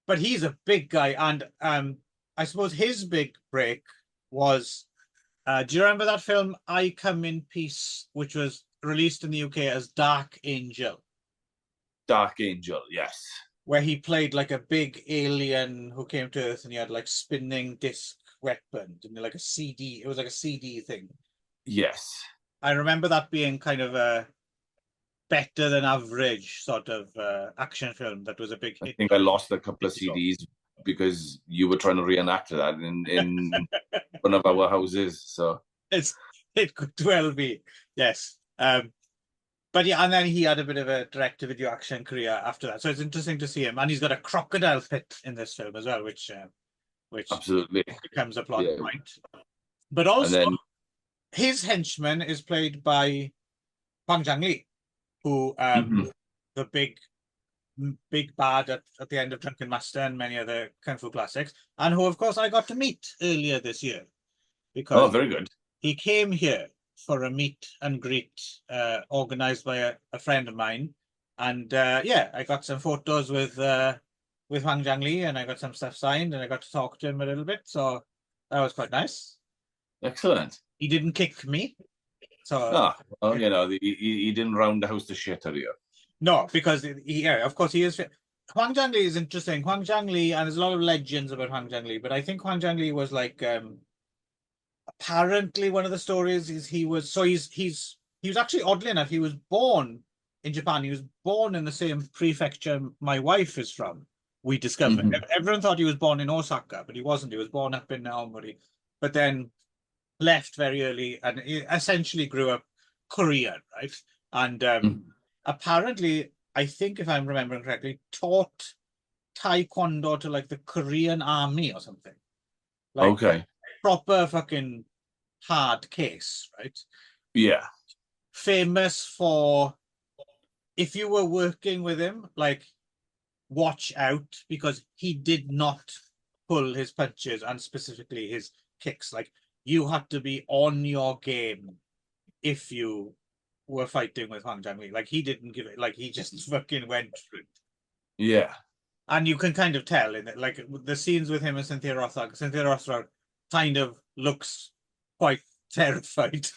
Speaker 1: but he's a big guy, and I suppose his big break was. Do you remember that film I Come in Peace, which was released in the UK as Dark Angel?
Speaker 2: Dark Angel, yes.
Speaker 1: Where he played like a big alien who came to Earth and he had like spinning disc weapon and like a CD. It was like a CD thing.
Speaker 2: Yes.
Speaker 1: I remember that being kind of a better than average sort of action film that was a big hit.
Speaker 2: I think I lost a couple of CDs because you were trying to reenact that in one of our houses. So
Speaker 1: it could well be, yes. But yeah, and then he had a bit of a direct-to-video action career after that. So it's interesting to see him, and he's got a crocodile pit in this film as well, which
Speaker 2: absolutely
Speaker 1: becomes a plot point. But also, his henchman is played by Huang Zhangli, who the big bad at the end of Drunken Master and many other kung fu classics, and who, of course, I got to meet earlier this year because
Speaker 2: very good.
Speaker 1: He came here for a meet and greet organized by a friend of mine, and I got some photos with Huang Zhangli, and I got some stuff signed, and I got to talk to him a little bit, so that was quite nice.
Speaker 2: Excellent.
Speaker 1: He didn't kick me, so
Speaker 2: he didn't round the house to shit at you.
Speaker 1: No, because of course he is. Huang Zhangli is interesting. Huang Zhangli, and there's a lot of legends about Huang Zhangli, but I think Huang Zhangli was like apparently one of the stories is he was actually, oddly enough, he was born in Japan. He was born in the same prefecture my wife is from. We discovered everyone thought he was born in Osaka, but he wasn't. He was born up in Naomori, but then left very early and he essentially grew up Korean, right? And apparently, I think if I'm remembering correctly, taught Taekwondo to like the Korean army or something. Like,
Speaker 2: okay.
Speaker 1: Proper fucking hard case, right?
Speaker 2: Yeah.
Speaker 1: Famous for, if you were working with him, like, watch out, because he did not pull his punches and specifically his kicks. Like, you had to be on your game if you were fighting with Huang Zhangli. Like, he didn't give it, like, he just fucking went through it.
Speaker 2: Yeah.
Speaker 1: And you can kind of tell in it, like, the scenes with him and Cynthia Rothrock kind of looks quite terrified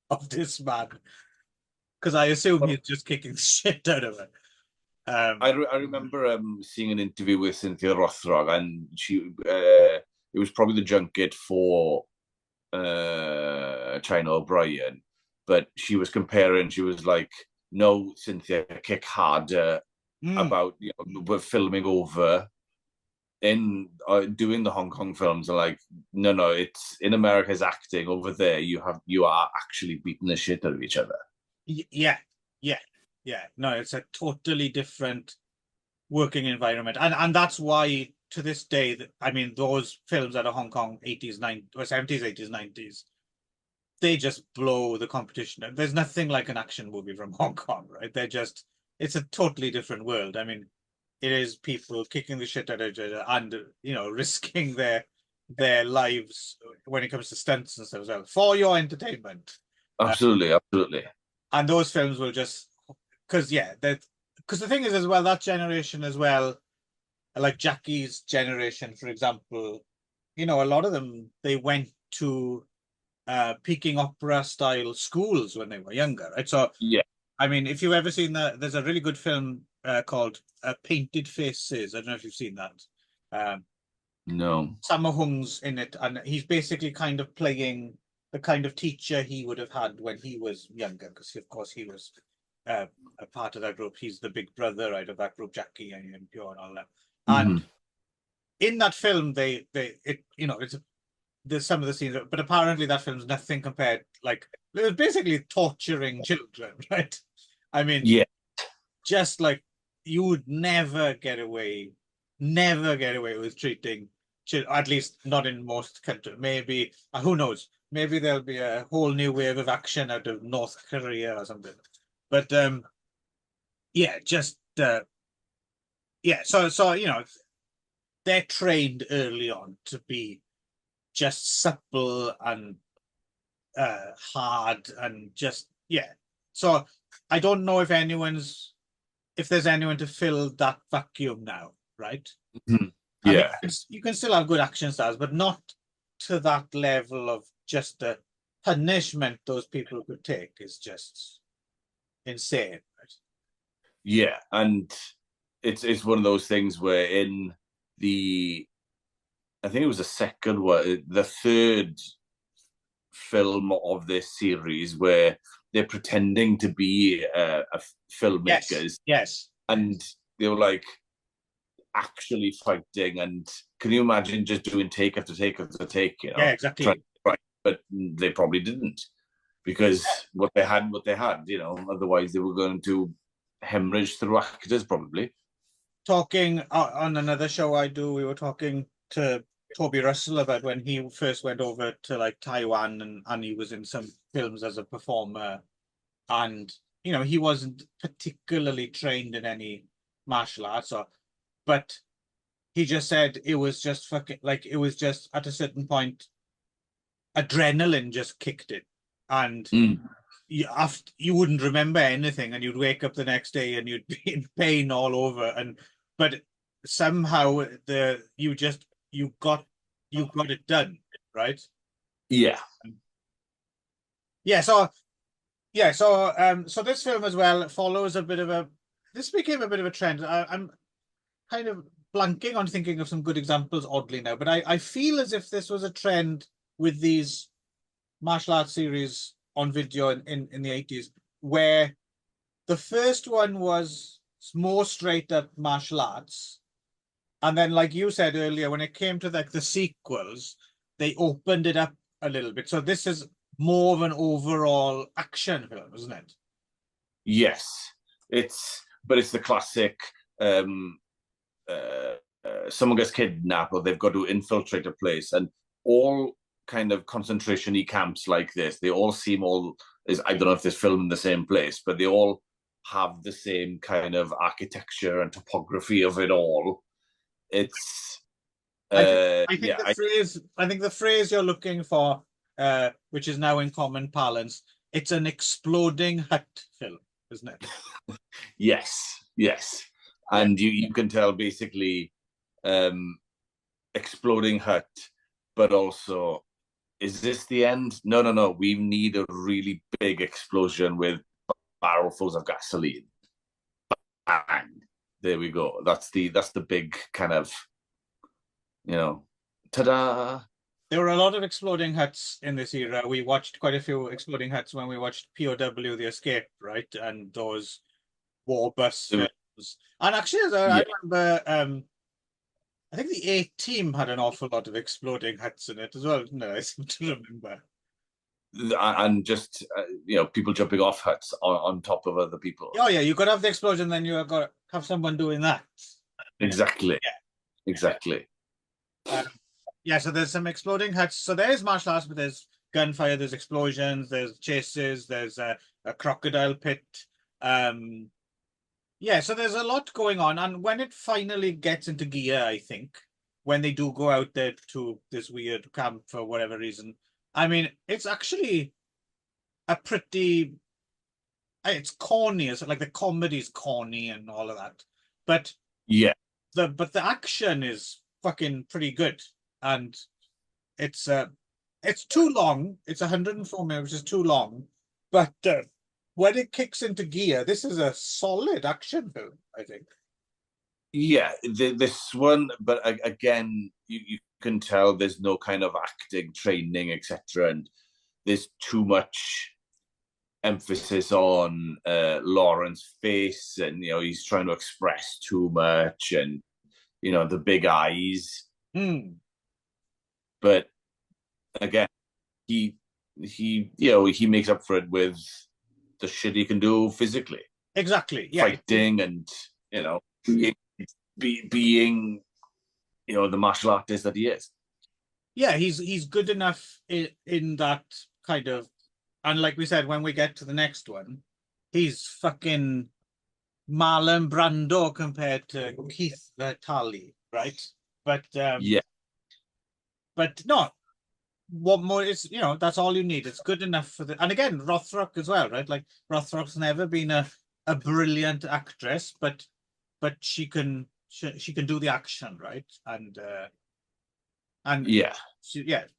Speaker 1: of this man. Because I assume he's just kicking the shit out of it.
Speaker 2: I remember seeing an interview with Cynthia Rothrock, and she it was probably the junket for China O'Brien, but she was comparing. She was like, "No, Cynthia, kick harder." About we're filming over in doing the Hong Kong films, are like, no, it's in America's acting. Over there, you are actually beating the shit out of each other.
Speaker 1: Yeah. No, it's a totally different working environment, and that's why to this day, I mean, those films that are Hong Kong 80s, 90s, or 70s, 80s, 90s, they just blow the competition. There's nothing like an action movie from Hong Kong, right? It's a totally different world. I mean, it is people kicking the shit out of each other and risking their lives when it comes to stunts and stuff as well for your entertainment.
Speaker 2: Absolutely.
Speaker 1: And those films will just because the thing is as well, that generation as well, like Jackie's generation, for example, you know, a lot of them, they went to Peking opera style schools when they were younger, right? So,
Speaker 2: Yeah.
Speaker 1: I mean, if you've ever seen there's a really good film called Painted Faces. I don't know if you've seen that. Um,
Speaker 2: No.
Speaker 1: Sammo Hung's in it, and he's basically kind of playing the kind of teacher he would have had when he was younger, because of course he was uh, a part of that group. He's the big brother out of that group, Jackie and Pure and all that. And in that film, it's there's some of the scenes, but apparently that film's nothing compared. Like it was basically torturing children, right? I mean,
Speaker 2: Yeah.
Speaker 1: just like you would never get away with treating children, at least not in most countries. Maybe who knows? Maybe there'll be a whole new wave of action out of North Korea or something. But yeah, just yeah. So you know, they're trained early on to be just supple and hard and just yeah. So I don't know if there's anyone to fill that vacuum now, right? I mean,
Speaker 2: Yeah.
Speaker 1: you can still have good action stars, but not to that level of just the punishment those people could take is just insane, right?
Speaker 2: Yeah. And it's one of those things where in the I think it was the second one, the third film of this series where they're pretending to be
Speaker 1: Yes,
Speaker 2: filmmakers,
Speaker 1: yes.
Speaker 2: and they were like actually fighting. And can you imagine just doing take after take after take?
Speaker 1: Yeah,
Speaker 2: Trying
Speaker 1: exactly.
Speaker 2: to fight, but they probably didn't because what they had, what they had. Otherwise they were going to hemorrhage through actors probably.
Speaker 1: Talking on another show I do, we were talking to Toby Russell about when he first went over to like Taiwan and he was in some films as a performer, and you know he wasn't particularly trained in any martial arts, but he just said it was just fucking like it was just at a certain point adrenaline just kicked in, and you wouldn't remember anything, and you'd wake up the next day and you'd be in pain all over, and but somehow you got it done, right?
Speaker 2: Yeah.
Speaker 1: Yeah, so this film as well follows a bit of a this became a bit of a trend. I'm kind of blanking on thinking of some good examples oddly now, but I feel as if this was a trend with these martial arts series on video in the 80s, where the first one was more straight up martial arts. And then, like you said earlier, when it came to like the sequels, they opened it up a little bit. So this is more of an overall action film, isn't it?
Speaker 2: Yes. But it's the classic. Someone gets kidnapped or they've got to infiltrate a place, and all kind of concentration-y camps like this, they all seem all is I don't know if there's film in the same place, but they all have the same kind of architecture and topography of it all. It's
Speaker 1: I think
Speaker 2: yeah,
Speaker 1: the phrase you're looking for, which is now in common parlance, it's an exploding hut film, isn't it?
Speaker 2: yes.
Speaker 1: Yeah.
Speaker 2: And you can tell basically exploding hut, but also is this the end? No. We need a really big explosion with barrelfuls of gasoline. Bang. There we go. That's the big kind of, ta-da.
Speaker 1: There were a lot of exploding huts in this era. We watched quite a few exploding huts when we watched POW The Escape, right? And those war bus films. And actually, as I
Speaker 2: Yeah.
Speaker 1: remember, I think the A-Team had an awful lot of exploding huts in it as well, didn't it? I seem to remember.
Speaker 2: And just people jumping off huts on top of other people.
Speaker 1: Oh yeah, you could have the explosion, then you got to have someone doing that.
Speaker 2: Exactly.
Speaker 1: Yeah.
Speaker 2: Exactly.
Speaker 1: Yeah, so there's some exploding huts. So there's martial arts, but there's gunfire, there's explosions, there's chases, there's a crocodile pit. Yeah, so there's a lot going on. And when it finally gets into gear, I think, when they do go out there to this weird camp for whatever reason, I mean, it's actually a pretty, it's corny, it's like the comedy's corny and all of that. But
Speaker 2: Yeah.
Speaker 1: the action is fucking pretty good. And it's too long. It's 104 minutes, which is too long. But when it kicks into gear, this is a solid action film, I think.
Speaker 2: Yeah, this one, but again, you can tell there's no kind of acting training, etc., and there's too much emphasis on Lauren's face, and he's trying to express too much, and the big eyes. But again, he makes up for it with the shit he can do physically.
Speaker 1: Exactly. Yeah.
Speaker 2: Fighting and being the martial artist that he is.
Speaker 1: Yeah, he's good enough in that kind of, and like we said, when we get to the next one, he's fucking Marlon Brando compared to Keith Vitale, right? But
Speaker 2: yeah,
Speaker 1: but no, what more is, that's all you need. It's good enough for the, and again, Rothrock as well, right? Like Rothrock's never been a brilliant actress, but she can do the action, right? And
Speaker 2: yeah,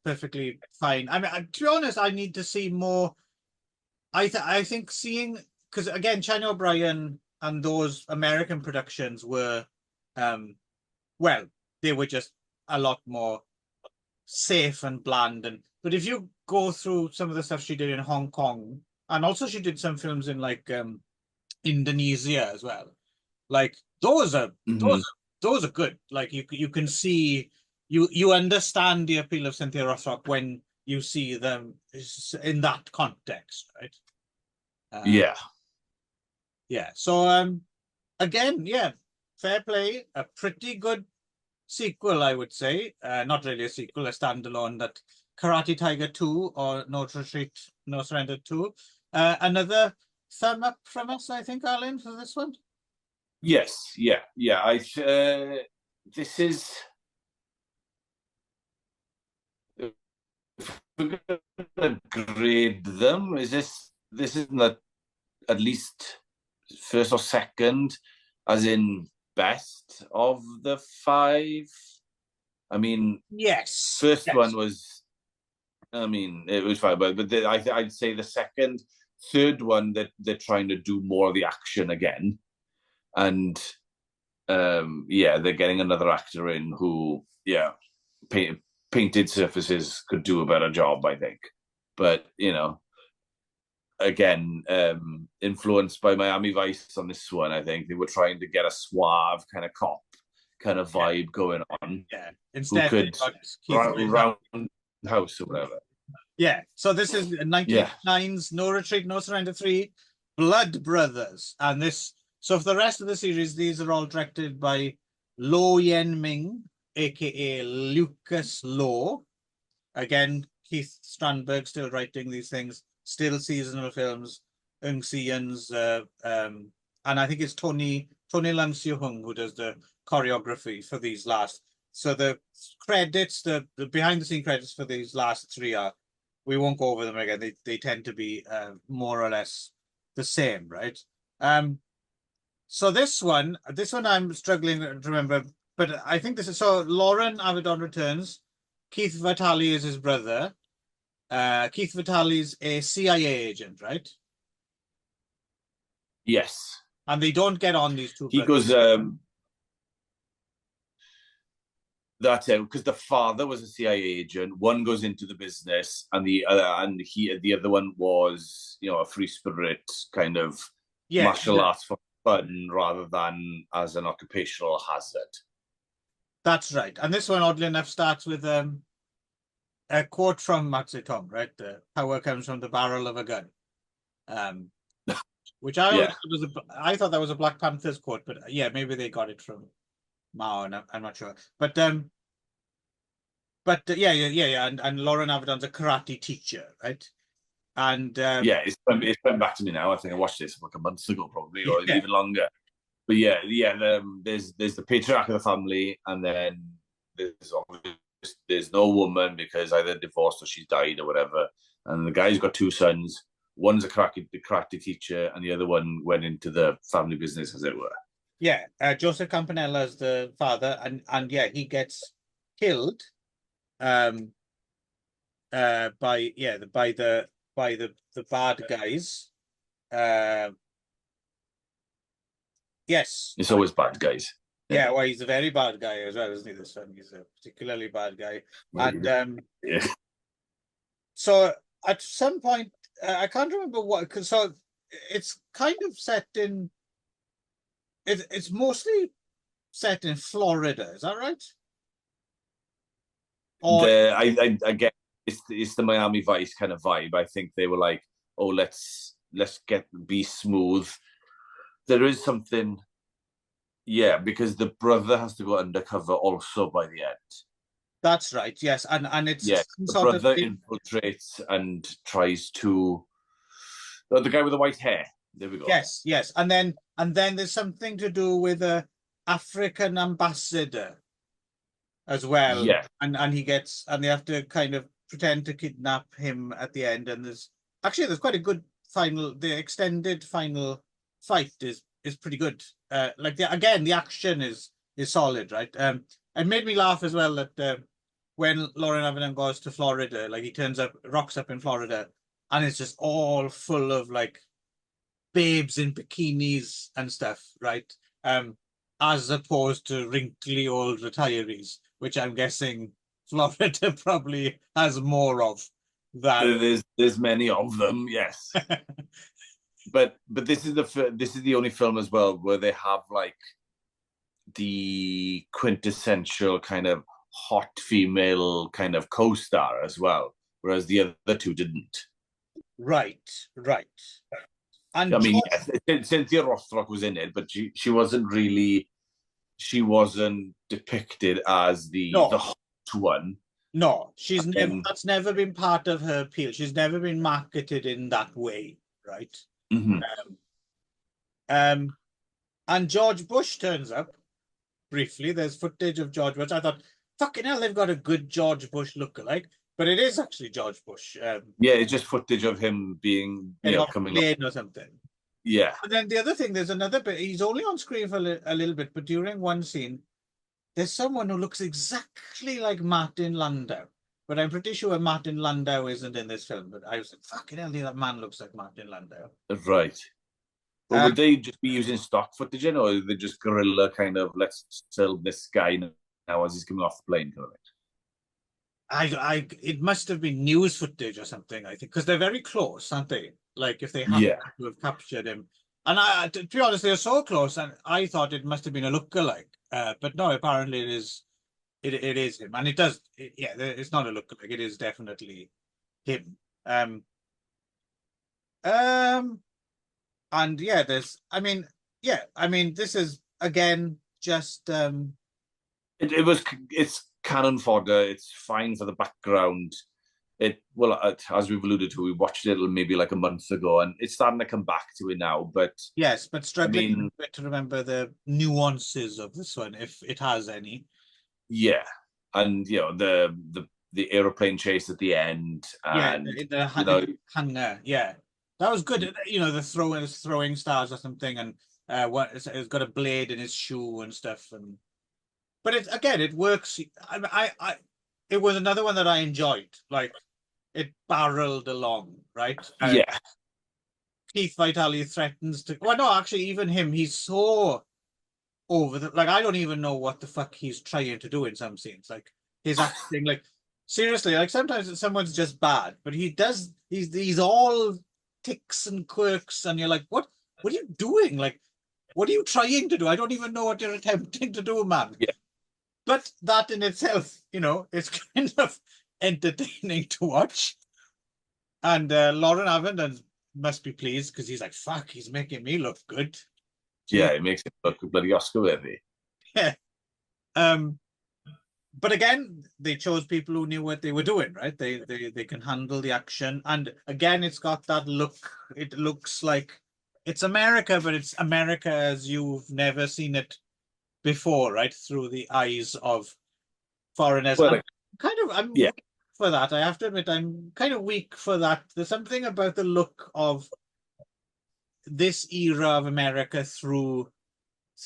Speaker 1: perfectly fine. I mean, to be honest, I need to see more. I think seeing, because again, China O'Brien and those American productions were, well, they were just a lot more safe and bland. But if you go through some of the stuff she did in Hong Kong, and also she did some films in like Indonesia as well, like those are good. Like you can see, you understand the appeal of Cynthia Rothrock when you see them in that context, right?
Speaker 2: Yeah.
Speaker 1: So again, fair play. A pretty good sequel, I would say. Not really a sequel, a standalone. That Karate Tiger 2 or No Retreat, No Surrender 2. Another thumb up from us, I think, Alan, for this one.
Speaker 2: Yes, yeah. This is, if we're going to grade them, this isn't at least first or second, as in best of the five? I mean,
Speaker 1: yes.
Speaker 2: First one was, I mean, it was fine, but I'd say the second, third one that they're trying to do more of the action again, and they're getting another actor in who, painted surfaces could do a better job, I think. But again, influenced by Miami Vice on this one, I think they were trying to get a suave kind of cop kind of vibe going on.
Speaker 1: Yeah. Instead,
Speaker 2: who could round house or whatever.
Speaker 1: Yeah. So this is 1989's No Retreat, No Surrender 3, Blood Brothers. And this, so for the rest of the series, these are all directed by Lo Yen Ming, aka Lucas Law. Again, Keith Strandberg still writing these things, still seasonal films. Ng Si-yun's, and I think it's Tony Lam Siu Hung who does the choreography for these last. So the credits, the behind the scene credits for these last three are, we won't go over them again. They tend to be more or less the same, right? So this one I'm struggling to remember, but I think this is, so Lauren Avedon returns. Keith Vitale is his brother. Keith Vitale's a CIA agent, right?
Speaker 2: Yes.
Speaker 1: And they don't get on, these two
Speaker 2: brothers. He goes, that's it, because the father was a CIA agent. One goes into the business, and the other one was, a free spirit kind of martial arts for fun rather than as an occupational hazard.
Speaker 1: That's right. And this one, oddly enough, starts with a quote from Mao Zedong, right? The power comes from the barrel of a gun. Which I thought that was a Black Panthers quote, but maybe they got it from Mao, and I'm not sure. But and Lauren Avedon's a karate teacher, right? And
Speaker 2: it's coming back to me now. I think I watched this like a month ago, probably, or even longer. But there's the patriarch of the family, and then there's no woman because either divorced or she's died or whatever. And the guy's got two sons. One's a karate teacher, and the other one went into the family business, as it were.
Speaker 1: Yeah, Joseph Campanella is the father, and he gets killed. by the bad guys. Uh, yes.
Speaker 2: It's always bad guys. Yeah.
Speaker 1: Yeah, well, he's a very bad guy as well, isn't he? This one, he's a particularly bad guy, and
Speaker 2: Yeah.
Speaker 1: so at some point, I can't remember what. Cause so it's kind of set in. It's mostly set in Florida. Is that right? Or
Speaker 2: I get it's the Miami Vice kind of vibe. I think they were like, oh, let's be smooth. There is something, yeah, because the brother has to go undercover also by the end.
Speaker 1: that's right. Yes, and
Speaker 2: Yeah,
Speaker 1: it's some
Speaker 2: the
Speaker 1: sort of
Speaker 2: brother infiltrates and tries to. Oh, the guy with the white hair. There we go.
Speaker 1: yes, and then there's something to do with a African ambassador as well,
Speaker 2: Yeah,
Speaker 1: and he gets and they have to kind of pretend to kidnap him at the end, and there's quite a good final. The extended final fight is pretty good. Like the action is solid, right? It made me laugh as well that when Lauren Avenham goes to Florida, like he rocks up in Florida, and it's just all full of like babes in bikinis and stuff, right? As opposed to wrinkly old retirees, which I'm guessing Florida probably has more of than.
Speaker 2: there's many of them. Yes, but this is the only film as well where they have like the quintessential kind of hot female kind of co-star as well, whereas the other two didn't.
Speaker 1: Right, right. And
Speaker 2: I mean, yes, Cynthia Rothrock was in it, but she wasn't depicted as the
Speaker 1: no,
Speaker 2: hot one.
Speaker 1: no, that's never been part of her appeal. She's never been marketed in that way, right?
Speaker 2: Mm-hmm.
Speaker 1: Um, and George Bush turns up briefly. There's footage of George Bush. I thought, fucking hell, they've got a good George Bush lookalike, but it is actually George Bush.
Speaker 2: Yeah, it's just footage of him being, coming
Speaker 1: up or something.
Speaker 2: Yeah.
Speaker 1: And then the other thing, there's another bit. He's only on screen for a little bit, but during one scene, there's someone who looks exactly like Martin Landau. But I'm pretty sure Martin Landau isn't in this film. But I was like, fucking hell, that man looks like Martin Landau.
Speaker 2: Right. Well, would they just be using stock footage in, or they just guerrilla kind of, let's film this guy now as he's coming off the plane kind of thing?
Speaker 1: It must have been news footage or something, I think, because they're very close, aren't they? Like if they have to have captured him. And to be honest, they're so close, and I thought it must have been a lookalike. But no, apparently it is. It is him, and it does. It's not a lookalike. It is definitely him. And yeah, this is again just.
Speaker 2: It's cannon fodder. It's fine for the background. As we've alluded to, we watched it maybe like a month ago, and it's starting to come back to it now. But
Speaker 1: yes, but struggling to remember the nuances of this one, if it has any.
Speaker 2: Yeah, and the aeroplane chase at the end, and
Speaker 1: the hangar, yeah, that was good. The throwing stars or something, and it's got a blade in his shoe and stuff, but it works. It was another one that I enjoyed. Like it barreled along, right?
Speaker 2: Yeah.
Speaker 1: Keith Vitale threatens to. Well, no, actually, even him, he's so over the. Like, I don't even know what the fuck he's trying to do in some scenes. Like his acting, like seriously, like sometimes someone's just bad, but he does. He's all ticks and quirks, and you're like, what? What are you doing? Like, what are you trying to do? I don't even know what you're attempting to do, man.
Speaker 2: Yeah.
Speaker 1: But that in itself, it's kind of entertaining to watch. And Lauren Avenham must be pleased because he's like, fuck, he's making me look good.
Speaker 2: Yeah, it makes it look bloody Oscar worthy.
Speaker 1: Yeah. But again, they chose people who knew what they were doing, right? They can handle the action. And again, it's got that look. It looks like it's America, but it's America as you've never seen it before, right? Through the eyes of foreigners.
Speaker 2: Well,
Speaker 1: I'm weak for that. I have to admit, I'm kind of weak for that. There's something about the look of this era of America through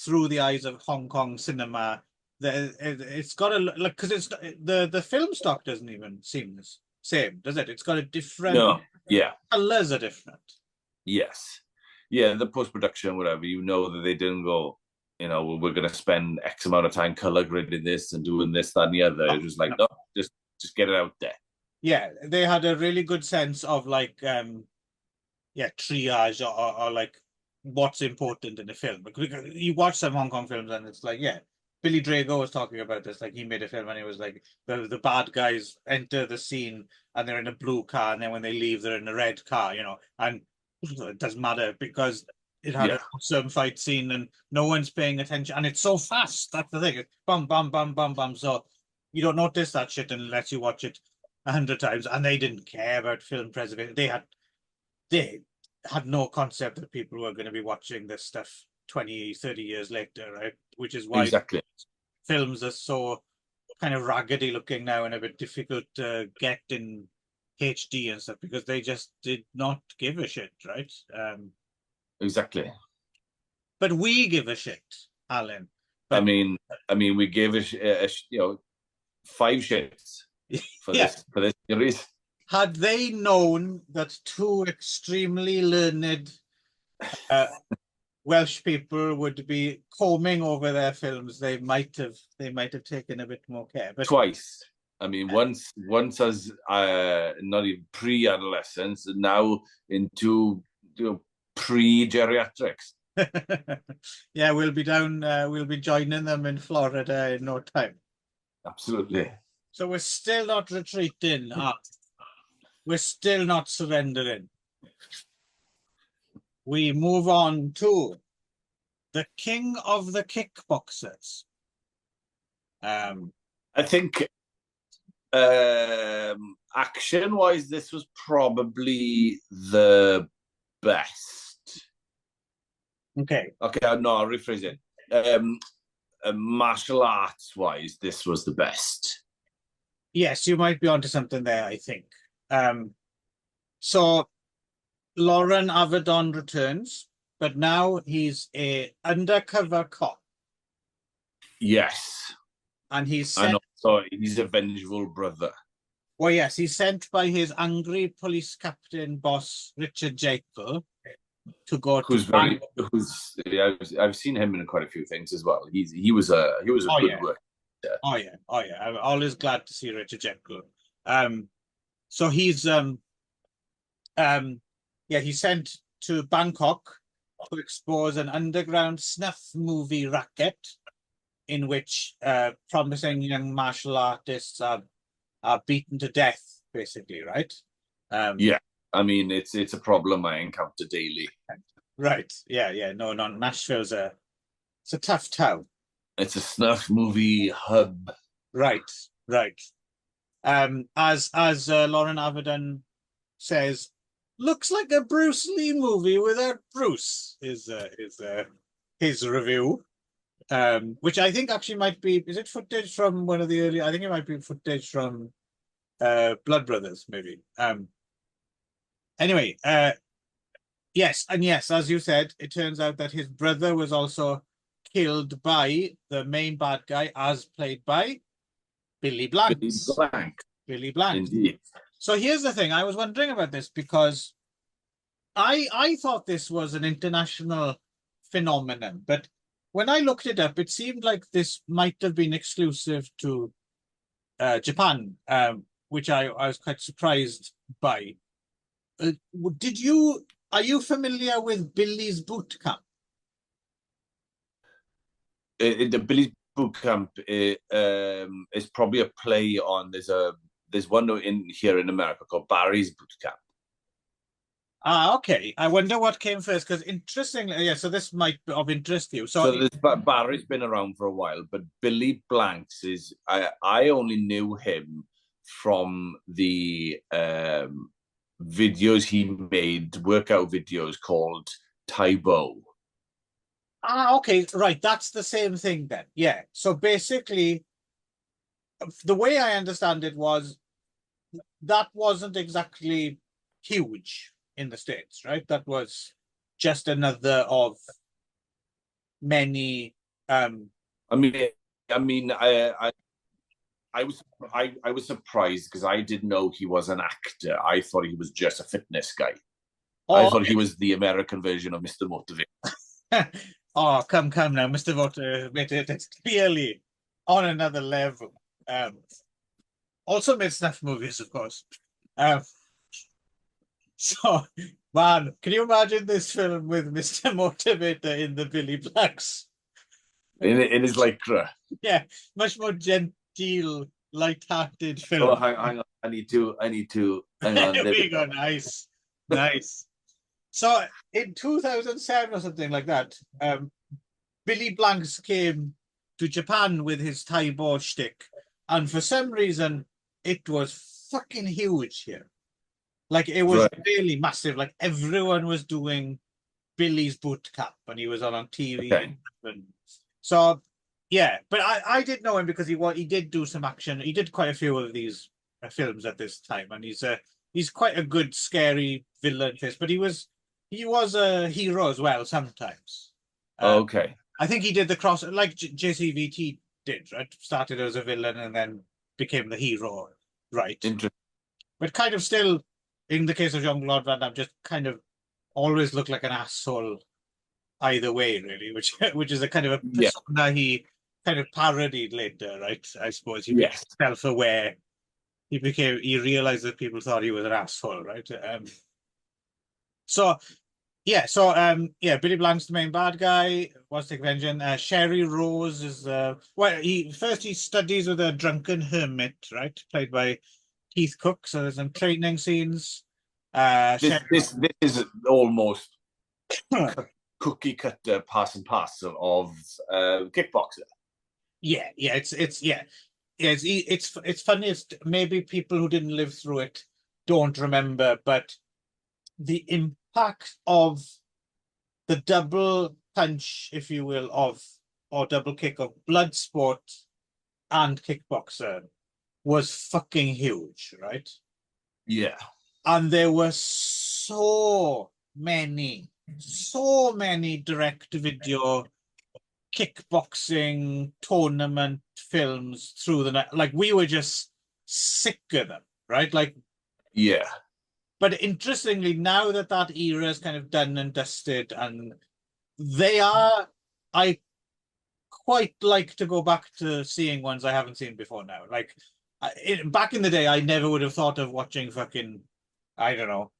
Speaker 1: the eyes of Hong Kong cinema. It's got a look because it's the film stock doesn't even seem this. same, does it? It's got a different.
Speaker 2: No, yeah,
Speaker 1: Colors are different.
Speaker 2: yes, yeah. The post production, whatever, you know that they didn't go. We're going to spend X amount of time color grading this and doing this, that, and the other.
Speaker 1: No,
Speaker 2: It was like,
Speaker 1: no.
Speaker 2: no, just get it out there.
Speaker 1: Yeah, they had a really good sense of like yeah, triage or like what's important in the film. Because you watch some Hong Kong films and it's like, yeah, Billy Drago was talking about this. Like he made a film and he was like, the bad guys enter the scene and they're in a blue car, and then when they leave, they're in a red car, and it doesn't matter because it had
Speaker 2: Yeah,
Speaker 1: an awesome fight scene and no one's paying attention, and it's so fast. That's the thing. It's bum bum bum bum bum. So you don't notice that shit unless you watch it 100 times. And they didn't care about film preservation. They had no concept that people were going to be watching this stuff 20, 30 years later, right? Which is why
Speaker 2: exactly.
Speaker 1: films are so kind of raggedy looking now and a bit difficult to get in HD and stuff, because they just did not give a shit, right?
Speaker 2: Exactly.
Speaker 1: But we give a shit, Alan.
Speaker 2: I
Speaker 1: But
Speaker 2: mean, we gave it, 5 shits for
Speaker 1: yeah,
Speaker 2: this series.
Speaker 1: had they known that two extremely learned uh, Welsh people would be combing over their films, they might have taken a bit more care. But
Speaker 2: Twice. I mean, once as not even pre-adolescence, and now into pre-geriatrics.
Speaker 1: yeah, we'll be down. We'll be joining them in Florida in no time.
Speaker 2: Absolutely.
Speaker 1: So we're still not retreating. We're still not surrendering. We move on to the King of the Kickboxers.
Speaker 2: I think action-wise, this was probably the best.
Speaker 1: Okay.
Speaker 2: Okay, no, I'll rephrase it. Martial arts-wise, this was the best.
Speaker 1: Yes, you might be onto something there, I think. So Lauren Avedon returns, but now he's a undercover cop.
Speaker 2: Yes.
Speaker 1: And he's
Speaker 2: And
Speaker 1: sent.
Speaker 2: also, he's a vengeful brother.
Speaker 1: Well, yes, he's sent by his angry police captain boss, Richard Jekyll, to go
Speaker 2: to I've seen him in quite a few things as well. He was a good worker.
Speaker 1: Oh yeah. I'm always glad to see Richard Jekyll. So he's he's sent to Bangkok to expose an underground snuff movie racket in which promising young martial artists are beaten to death, basically, right?
Speaker 2: Yeah, I mean it's a problem I encounter daily.
Speaker 1: Right. Yeah. No. Nashville's it's a tough town.
Speaker 2: It's a snuff movie hub.
Speaker 1: Right. As Lauren Avedon says, looks like a Bruce Lee movie without Bruce. Is his review, which I think actually might be. Is it footage from one of the early? I think it might be footage from Blood Brothers, maybe. Anyway, yes, as you said, it turns out that his brother was also killed by the main bad guy, as played by Billy Blanks. Billy Blanks.
Speaker 2: Indeed.
Speaker 1: So here's the thing. I was wondering about this because I thought this was an international phenomenon, but when I looked it up, it seemed like this might have been exclusive to Japan, which I was quite surprised by. Are you familiar with Billy's Boot Camp?
Speaker 2: The Billy's Boot Camp is probably a play on. There's one in here in America called Barry's Boot Camp.
Speaker 1: Okay. I wonder what came first, because interestingly, yeah. So this might be of interest to you.
Speaker 2: So Barry's been around for a while, but Billy Blanks is. I only knew him from the videos he made, workout videos called Taibo.
Speaker 1: Okay, right. That's the same thing then. Yeah. So basically, the way I understand it was that wasn't exactly huge in the States, right? That was just another of many.
Speaker 2: I mean, I was surprised because I didn't know he was an actor. I thought he was just a fitness guy. I
Speaker 1: Oh,
Speaker 2: thought he was the American version of Mr. Motivate.
Speaker 1: oh, come now, Mr. Voter. It's clearly on another level. Also made snuff movies, of course. Um, so, man, can you imagine this film with Mr. Motivator in the Billy Blacks?
Speaker 2: In his lycra.
Speaker 1: Yeah, much more genteel, light-hearted
Speaker 2: Oh,
Speaker 1: film.
Speaker 2: hang on. I need to. Hang on.
Speaker 1: There
Speaker 2: There we
Speaker 1: we go.
Speaker 2: go.
Speaker 1: Nice, nice. So in 2007 or something like that, Billy Blanks came to Japan with his Taibo shtick, and for some reason, it was fucking huge here. Like it was
Speaker 2: Right.
Speaker 1: really massive. Like everyone was doing Billy's boot camp, and he was on TV.
Speaker 2: Okay.
Speaker 1: And so, yeah, but I did know him because he did do some action. He did quite a few of these films at this time, and he's quite a good scary villain face. But he was a hero as well sometimes.
Speaker 2: Okay.
Speaker 1: I think he did the cross like JCVT did, right? Started as a villain and then became the hero, right?
Speaker 2: Interesting.
Speaker 1: But kind of still, in the case of Jean-Claude Van Damme, just kind of always looked like an asshole either way, really, which is a kind of a
Speaker 2: Yeah.
Speaker 1: persona he kind of parodied later, right? I suppose he became
Speaker 2: Yes.
Speaker 1: self-aware. He realized that people thought he was an asshole, right? So yeah, Billy Blank's the main bad guy. Wants to take vengeance. Sherry Rose is well, he studies with a drunken hermit, right? Played by Keith Cook. So there's some training scenes.
Speaker 2: This is almost cookie cutter pass and pass of kickboxer.
Speaker 1: Yeah, it's funny. It's maybe people who didn't live through it don't remember, but the impact of the double punch, if you will, or double kick of Bloodsport and Kickboxer was fucking huge, right?
Speaker 2: Yeah.
Speaker 1: And there were so many direct video kickboxing tournament films through the night. Like we were just sick of them, right? Like,
Speaker 2: Yeah.
Speaker 1: but interestingly, now that that era is kind of done and dusted, and they are, I quite like to go back to seeing ones I haven't seen before now. Like, back in the day, I never would have thought of watching fucking, I don't know,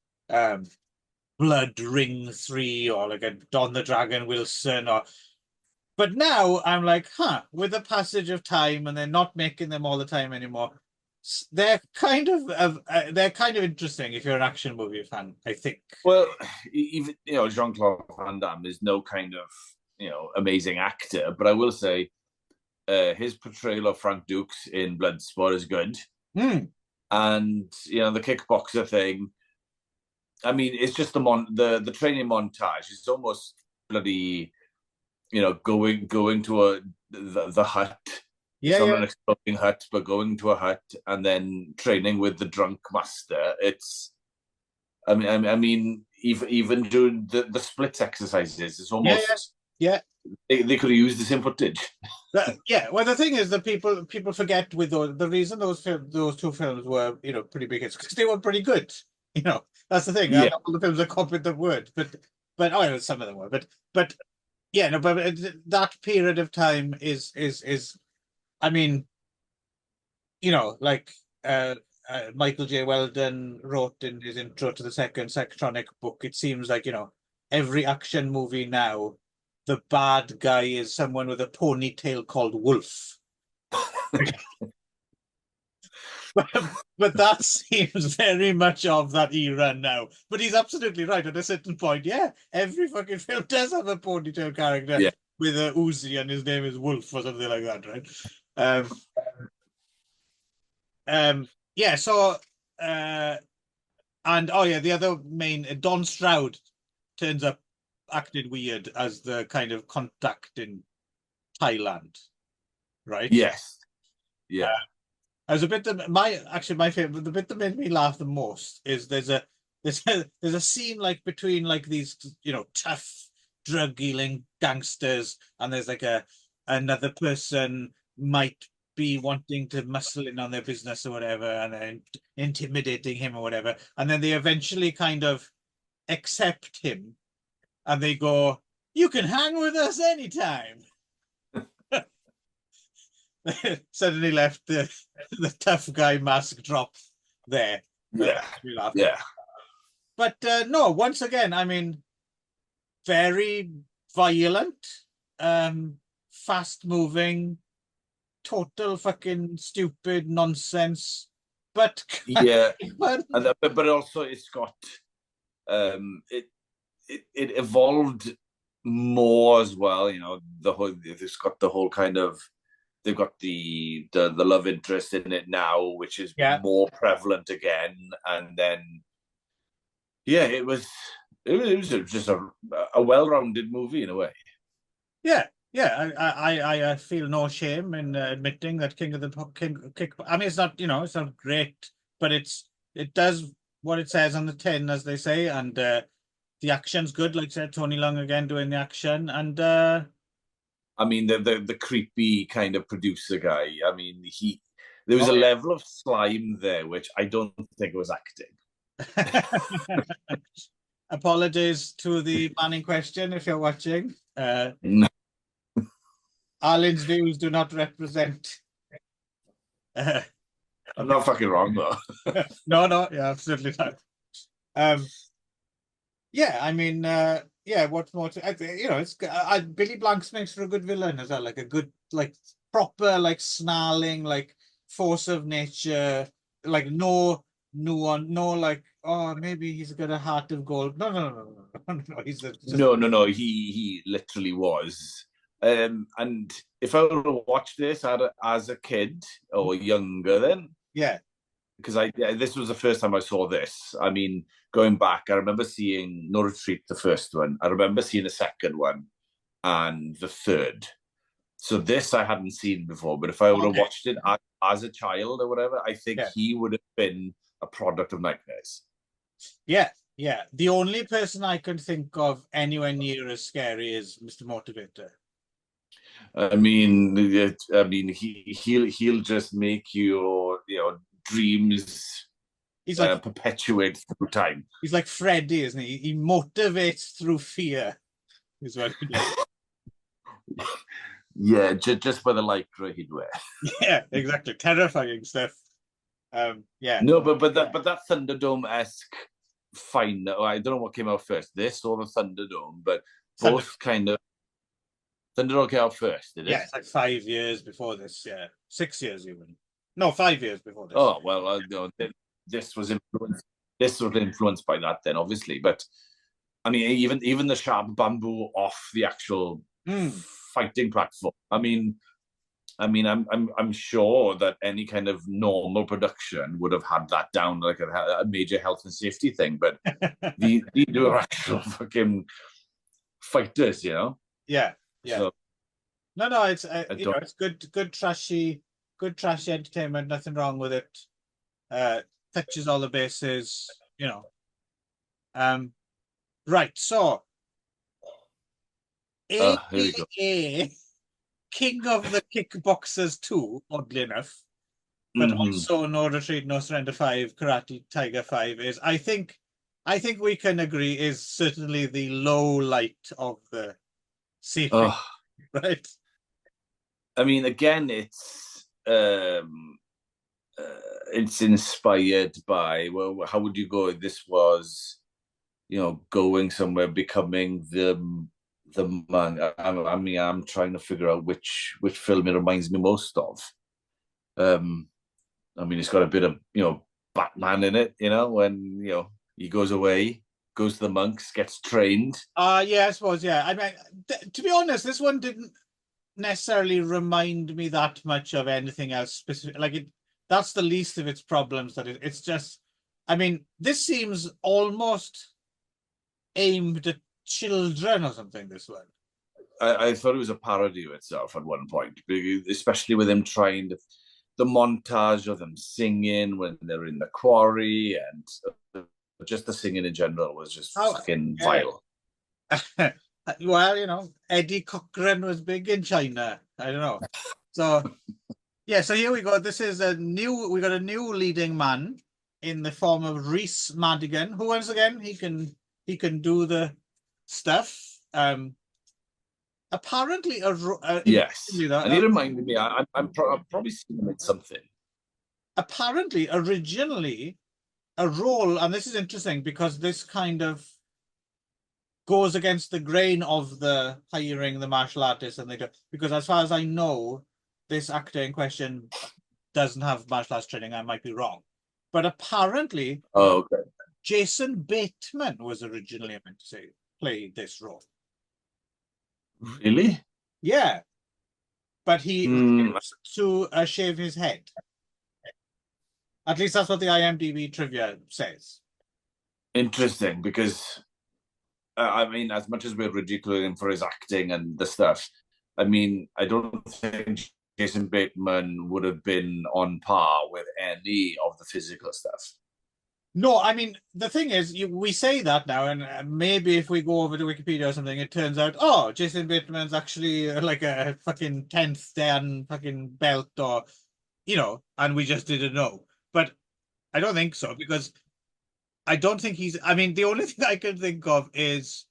Speaker 1: Blood Ring 3 or like a Don the Dragon Wilson or. But now I'm like, with the passage of time, and they're not making them all the time anymore. They're kind of interesting if you're an action movie fan, I think.
Speaker 2: Well, even Jean-Claude Van Damme is no kind of amazing actor, but I will say his portrayal of Frank Dukes in Bloodsport is good. And the kickboxer thing. I mean, it's just the training montage. It's almost bloody, going to the hut.
Speaker 1: Yeah,
Speaker 2: it's not
Speaker 1: yeah.
Speaker 2: an exploding hut, but going to a hut and then training with the drunk master. It's, I mean, even doing the splits exercises, it's almost
Speaker 1: yeah.
Speaker 2: They could have used the same footage.
Speaker 1: Yeah, well, the thing is that people forget with the reason those two films were pretty big hits because they were pretty good. That's the thing.
Speaker 2: Yeah.
Speaker 1: All the films are copied the word, but some of them were, but yeah, no, but that period of time is I mean, like Michael J. Weldon wrote in his intro to the second Sectronic book. It seems like every action movie now, the bad guy is someone with a ponytail called Wolf. but that seems very much of that era now. But he's absolutely right. At a certain point, yeah, every fucking film does have a ponytail character with a Uzi and his name is Wolf or something like that, right? Yeah, so and the other main Don Stroud turns up acting weird as the kind of contact in Thailand, right?
Speaker 2: Yes. Yeah.
Speaker 1: As a bit my favorite, the bit that made me laugh the most is there's a scene like between like these tough drug dealing gangsters, and there's like another person might be wanting to muscle in on their business or whatever, and then intimidating him or whatever, and then they eventually kind of accept him, and they go, "You can hang with us anytime." Suddenly left the tough guy mask drop there.
Speaker 2: Yeah, yeah,
Speaker 1: But no, once again, I mean, very violent, fast moving, total fucking stupid nonsense, but
Speaker 2: yeah.
Speaker 1: but
Speaker 2: And but also it's got it evolved more as well. You know, it's got the whole kind of, they've got the love interest in it now, which is
Speaker 1: yeah,
Speaker 2: more prevalent again. And then yeah, it was just a well-rounded movie in a way.
Speaker 1: yeah, yeah. I feel no shame in admitting that King of the Kick. I mean, it's not, it's not great, but it does what it says on the tin, as they say, and the action's good. Like I said, Tony Long again doing the action, and
Speaker 2: I mean, the creepy kind of producer guy. I mean, there was
Speaker 1: oh,
Speaker 2: a
Speaker 1: yeah.
Speaker 2: level of slime there which I don't think was acting.
Speaker 1: Apologies to the man in question if you're watching.
Speaker 2: No,
Speaker 1: Arlen's views do not represent.
Speaker 2: I'm not fucking wrong though.
Speaker 1: No, yeah, absolutely not. Um, yeah, I mean, yeah, what's more to, it's Billy Blanks makes for a good villain as well, like a good, like proper, like snarling, like force of nature, like no nuance, no like, oh, maybe he's got a heart of gold. No. He's just
Speaker 2: No. He literally was. And if I were to watch this as a kid or younger, then
Speaker 1: yeah,
Speaker 2: because this was the first time I saw this. I mean, going back, I remember seeing No Retreat, the first one. I remember seeing the second one and the third. So this I hadn't seen before, but if I would have
Speaker 1: okay,
Speaker 2: watched it as a child or whatever, I think
Speaker 1: yeah,
Speaker 2: he would have been a product of nightmares.
Speaker 1: yeah, yeah. The only person I can think of anywhere near as scary is Mr. Motivator.
Speaker 2: I mean, he'll just make your dreams
Speaker 1: He's like
Speaker 2: perpetuate through time.
Speaker 1: he's like Freddy, isn't he? He motivates through fear, is what he does.
Speaker 2: Yeah, just by the lycra he'd wear.
Speaker 1: Yeah, exactly. Terrifying stuff. Yeah.
Speaker 2: No, but that Thunderdome-esque fine. I don't know what came out first, this or the Thunderdome, but
Speaker 1: Thunder.
Speaker 2: both kind of. Thunderdome came out first, did it?
Speaker 1: Yeah, it's like 5 years before this. Yeah, 6 years even. No, 5 years before this.
Speaker 2: Oh well, no, this was influenced. This was influenced by that then, obviously. But I mean, even the sharp bamboo off the actual fighting platform. I'm sure that any kind of normal production would have had that down like a major health and safety thing. But these are actual fucking fighters, you know.
Speaker 1: Yeah, yeah.
Speaker 2: So
Speaker 1: No, it's it's good trashy entertainment. Nothing wrong with it. Touches all the bases. Right. So,
Speaker 2: here we go.
Speaker 1: AKA King of the Kickboxers 2, oddly enough, but also No Retreat, No Surrender 5, Karate Tiger 5 is, I think we can agree, is certainly the low light of the series, right?
Speaker 2: I mean, again, it's inspired by, well, how would you go? This was, going somewhere, becoming the man. I'm trying to figure out which film it reminds me most of. I mean, it's got a bit of Batman in it. When he goes away, goes to the monks, gets trained.
Speaker 1: Yeah, I suppose. Yeah, I mean, to be honest, this one didn't necessarily remind me that much of anything else specific. Like that's the least of its problems. That it's just, I mean, this seems almost aimed at children or something. This one.
Speaker 2: I thought it was a parody of itself at one point, especially with him trying the montage of them singing when they're in the quarry, and just the singing in general was just fucking vile.
Speaker 1: Well, Eddie Cochran was big in China. I don't know. So, Yeah, so here we go. This is we got a new leading man in the form of Rhys Madigan, who once again he can do the stuff. Apparently,
Speaker 2: Yes,
Speaker 1: interestingly though,
Speaker 2: and he reminded me. I've probably seen him in something.
Speaker 1: apparently originally a role, and this is interesting because this kind of goes against the grain of the hiring the martial artists, and they do, because as far as I know, this actor in question doesn't have martial arts training. I might be wrong, but apparently
Speaker 2: Oh, okay.
Speaker 1: Jason Bateman was originally meant to say play this role.
Speaker 2: Really?
Speaker 1: Yeah, but he
Speaker 2: Mm,
Speaker 1: refused to shave his head. At least that's what the IMDb trivia says.
Speaker 2: interesting, because I mean, as much as we're ridiculing him for his acting and the stuff, I mean, I don't think Jason Bateman would have been on par with any of the physical stuff.
Speaker 1: No, I mean, the thing is, we say that now, and maybe if we go over to Wikipedia or something, it turns out, oh, Jason Bateman's actually like a fucking 10th Dan fucking belt, or, and we just didn't know. But I don't think so, because I don't think I mean, the only thing I can think of is,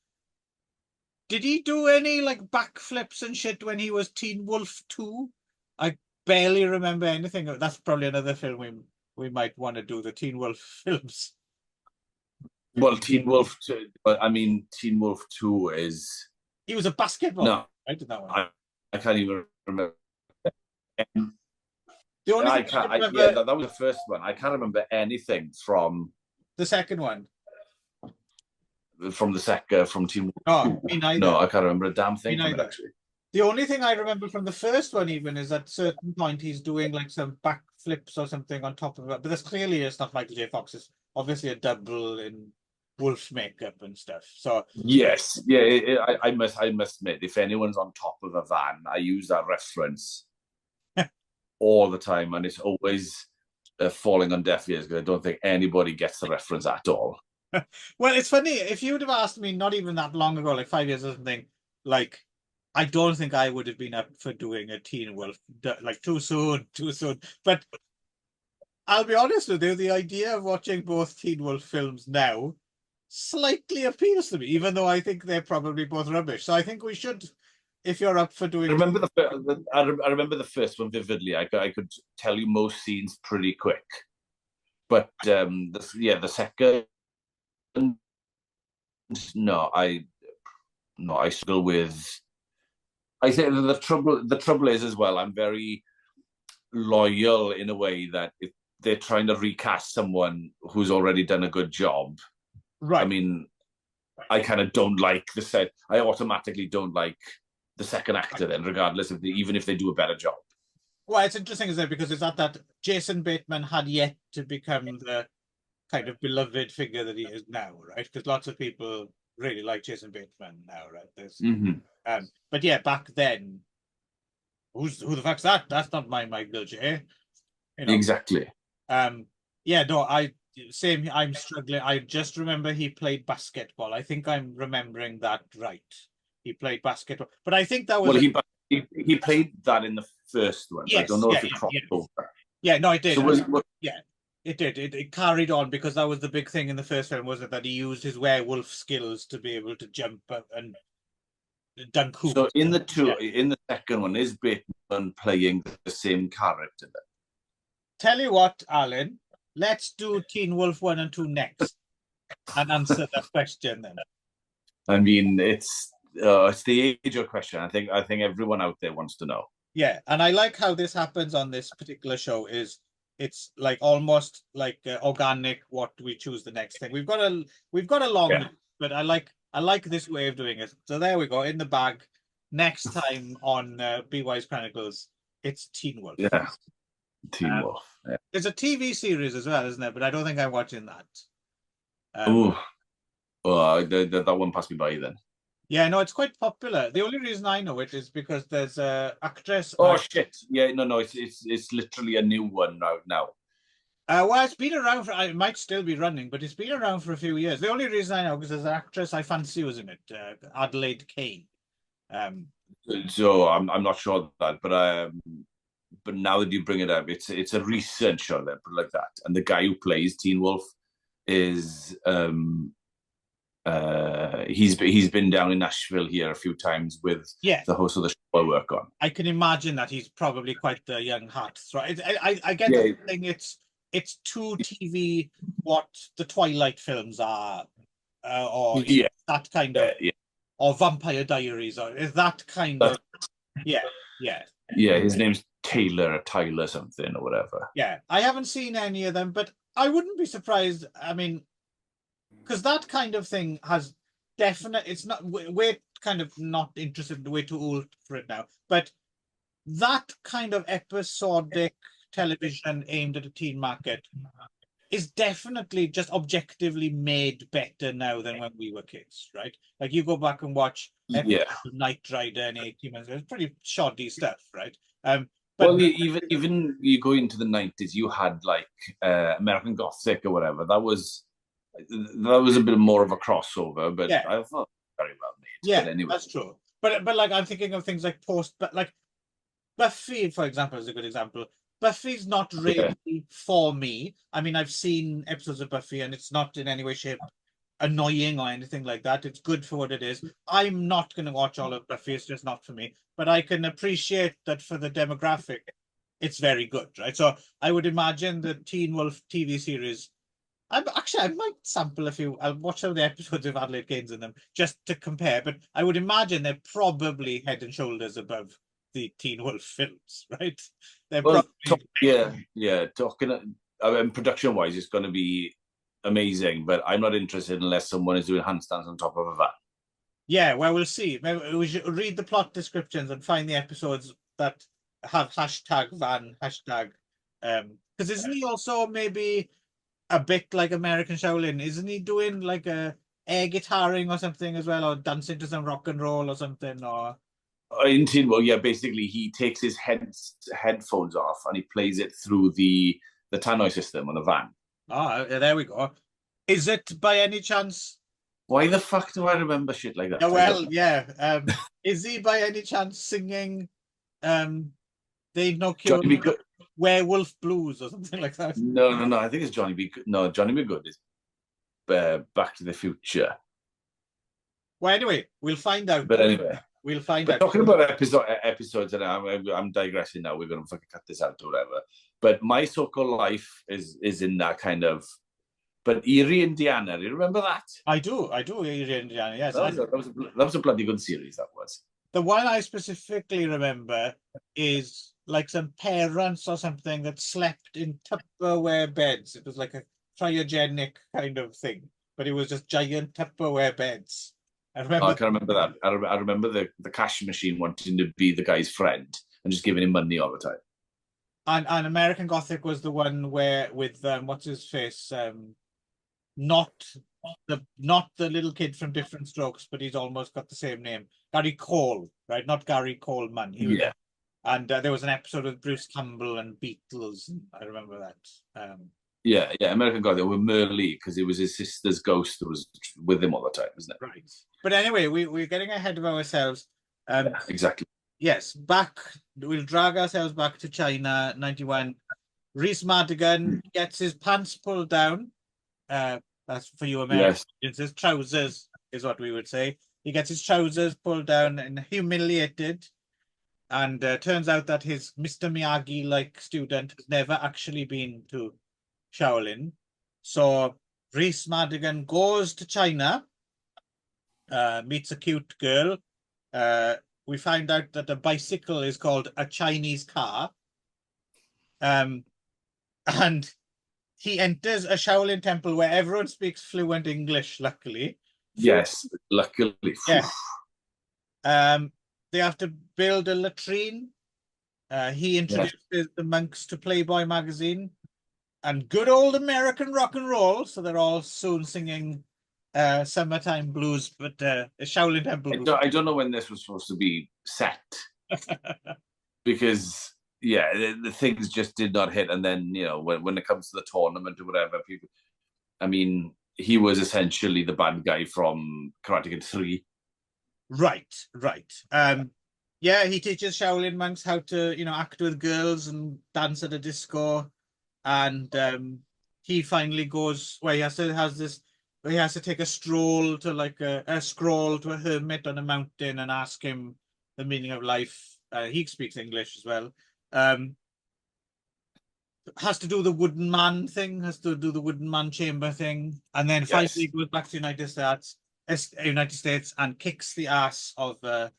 Speaker 1: did he do any like backflips and shit when he was Teen Wolf 2? I barely remember anything. That's probably another film we might want to do, the Teen Wolf films.
Speaker 2: Well, Teen Wolf 2, but I mean, Teen Wolf 2 is.
Speaker 1: He was a basketball,
Speaker 2: No,
Speaker 1: right, in that one.
Speaker 2: I can't even remember.
Speaker 1: The only
Speaker 2: I
Speaker 1: thing I
Speaker 2: can't.
Speaker 1: can
Speaker 2: Yeah,
Speaker 1: remember,
Speaker 2: that was the first one. I can't remember anything
Speaker 1: the second one.
Speaker 2: from the second from Team.
Speaker 1: No, me neither.
Speaker 2: No, I can't remember a damn
Speaker 1: Me
Speaker 2: thing from it
Speaker 1: neither.
Speaker 2: actually.
Speaker 1: The only thing I remember from the first one even is at a certain point he's doing like some backflips or something on top of it. But that's clearly it's not Michael J. Fox. It's obviously a double in wolf makeup and stuff. So
Speaker 2: Yes, yeah. I must admit, if anyone's on top of a van, I use that reference all the time, and it's always falling on deaf ears because I don't think anybody gets the reference at all.
Speaker 1: well, it's funny, if you would have asked me not even that long ago, like 5 years or something, like I don't think I would have been up for doing a Teen Wolf, like too soon, too soon. But I'll be honest with you, the idea of watching both Teen Wolf films now slightly appeals to me, even though I think they're probably both rubbish. So I think we should, if you're up for
Speaker 2: I
Speaker 1: doing.
Speaker 2: remember I remember the first one vividly. I could tell you most scenes pretty quick, but the second, no, I struggle with. I think the trouble is as well. I'm very loyal in a way that if they're trying to recast someone who's already done a good job, I
Speaker 1: Right.
Speaker 2: mean, I kind of don't like the set. I automatically don't like the second actor then, regardless of even if they do a better job.
Speaker 1: Well, it's interesting, isn't it? Because it's that Jason Bateman had yet to become the kind of beloved figure that he is now, right? Because lots of people really like Jason Bateman now, right?
Speaker 2: Mm-hmm.
Speaker 1: But yeah, back then, who the fuck's that? That's not my Michael J. You know.
Speaker 2: Exactly.
Speaker 1: Um, yeah, no, same. I'm struggling. I just remember he played basketball. I think I'm remembering that right. He played basketball, but I think that was
Speaker 2: Well, he played that in the first one. I don't
Speaker 1: yes,
Speaker 2: know
Speaker 1: yeah,
Speaker 2: if it
Speaker 1: yeah,
Speaker 2: crossed
Speaker 1: yeah,
Speaker 2: over.
Speaker 1: yeah. No, it did.
Speaker 2: So
Speaker 1: Yeah, it did. It carried on because that was the big thing in the first film, wasn't it? That he used his werewolf skills to be able to jump up and dunk hoops. Yeah.
Speaker 2: in the second one, is Bateman playing the same character then?
Speaker 1: Tell you what, Alan, let's do Teen Wolf 1 and 2 next and answer that question then.
Speaker 2: I mean, it's the age of question. I think everyone out there wants to know.
Speaker 1: Yeah, and I like how this happens on this particular show. It's like almost like organic what we choose the next thing. We've got a long
Speaker 2: Yeah.
Speaker 1: list, but I like this way of doing it. So there we go, in the bag. Next time on BeWise Chronicles, it's Teen Wolf.
Speaker 2: Yeah. Teen Wolf. Yeah.
Speaker 1: There's a TV series as well, isn't there? But I don't think I'm watching that.
Speaker 2: Oh, that one passed me by then.
Speaker 1: Yeah, no, it's quite popular. The only reason I know it is because there's a actress.
Speaker 2: Oh shit! Yeah, no, it's literally a new one now.
Speaker 1: Well, it's been around for. It might still be running, but it's been around for a few years. The only reason I know because there's an actress I fancy was in it, Adelaide Kane.
Speaker 2: So I'm not sure of that, but but now that you bring it up, it's a recent show, then put it like that. And the guy who plays Teen Wolf is he's been down in Nashville here a few times with
Speaker 1: Yeah,
Speaker 2: the host of the show I work on.
Speaker 1: I can imagine that he's probably quite the young heartthrob. I get
Speaker 2: Yeah.
Speaker 1: the thing. It's too TV what the Twilight films are, or
Speaker 2: Yeah,
Speaker 1: that kind of,
Speaker 2: yeah.
Speaker 1: or Vampire Diaries, or is that kind of, yeah, yeah.
Speaker 2: Yeah, his name's Tyler something or whatever.
Speaker 1: Yeah, I haven't seen any of them, but I wouldn't be surprised. I mean, because that kind of thing has definite. It's not. We're kind of not interested. We're too old for it now. But that kind of episodic television aimed at a teen market is definitely just objectively made better now than when we were kids, right? Like you go back and watch
Speaker 2: Yeah.
Speaker 1: Knight Rider and 18 months, it's pretty shoddy stuff, right? But
Speaker 2: well, even you go into the 90s, you had like American Gothic or whatever. That was a bit more of a crossover, but
Speaker 1: yeah.
Speaker 2: I thought very well made.
Speaker 1: Yeah,
Speaker 2: but anyway,
Speaker 1: that's true. But like I'm thinking of things like but like Buffy, for example, is a good example. Buffy's not really for me. I mean, I've seen episodes of Buffy, and it's not in any way, shape, annoying or anything like that. It's good for what it is. I'm not going to watch all of Buffy. It's just not for me. But I can appreciate that for the demographic, it's very good, right? So I would imagine the Teen Wolf TV series. I might sample a few. I'll watch some of the episodes of Adelaide Gaines in them just to compare. But I would imagine they're probably head and shoulders above the Teen Wolf films, right? They're
Speaker 2: well,
Speaker 1: probably
Speaker 2: talking. I mean, production-wise, it's going to be amazing, but I'm not interested unless someone is doing handstands on top of a van.
Speaker 1: Yeah, well, we'll see. Maybe we should read the plot descriptions and find the episodes that have hashtag van, hashtag. Because isn't he also maybe a bit like American Shaolin? Isn't he doing like a air guitaring or something as well, or dancing to some rock and roll or something? Or
Speaker 2: in Teen Wolf, yeah, basically he takes his headphones off and he plays it through the tannoy system on the van.
Speaker 1: Oh, there we go. Is it by any chance?
Speaker 2: Why the fuck do I remember shit like that?
Speaker 1: Yeah, well, yeah. Is he by any chance singing They've No Cure Werewolf Blues or something like that?
Speaker 2: No. I think it's Johnny B. No, Johnny B. Good is Back to the Future.
Speaker 1: Well, anyway, we'll find out.
Speaker 2: But anyway,
Speaker 1: we'll find out.
Speaker 2: Talking about episodes, and I'm digressing now. We're going to fucking cut this out or whatever. But My So-Called Life is in that kind of. But Erie, Indiana, do you remember that?
Speaker 1: I do, Erie, Indiana, yes.
Speaker 2: That was a bloody good series, that was.
Speaker 1: The one I specifically remember is like some parents or something that slept in Tupperware beds. It was like a cryogenic kind of thing, but it was just giant Tupperware beds. I can't
Speaker 2: remember that. I remember the cash machine wanting to be the guy's friend and just giving him money all the time.
Speaker 1: And American Gothic was the one where with what's his face, not the little kid from Different Strokes, but he's almost got the same name, Gary Cole, right? Not Gary Coleman. And there was an episode with Bruce Campbell and Beatles. I remember that.
Speaker 2: Yeah, American Gothic with Merle because it was his sister's ghost that was with him all the time, wasn't it?
Speaker 1: Right. But anyway, we're getting ahead of ourselves.
Speaker 2: Yeah, exactly.
Speaker 1: Yes, we'll drag ourselves back to China, 91. Rhys Madigan gets his pants pulled down. That's for you Americans. Yes. His trousers is what we would say. He gets his trousers pulled down and humiliated. And turns out that his Mr. Miyagi-like student has never actually been to Shaolin. So Rhys Madigan goes to China, meets a cute girl. We find out that a bicycle is called a Chinese car. And he enters a Shaolin temple where everyone speaks fluent English, luckily.
Speaker 2: Yes, luckily.
Speaker 1: Yeah. They have to build a latrine. He introduces the monks to Playboy magazine and good old American rock and roll. So they're all soon singing summertime blues, but Shaolin temple blues.
Speaker 2: I don't know when this was supposed to be set because the things just did not hit. And then when it comes to the tournament or whatever, people. I mean, he was essentially the bad guy from Karate Kid 3.
Speaker 1: Right. Yeah, he teaches Shaolin monks how to, act with girls and dance at a disco. And he finally goes where he has to take a stroll to like a scroll to a hermit on a mountain and ask him the meaning of life. He speaks English as well. Um, has to do the wooden man thing, has to do the wooden man chamber thing, and then finally
Speaker 2: Yes.
Speaker 1: goes back to United States and kicks the ass of the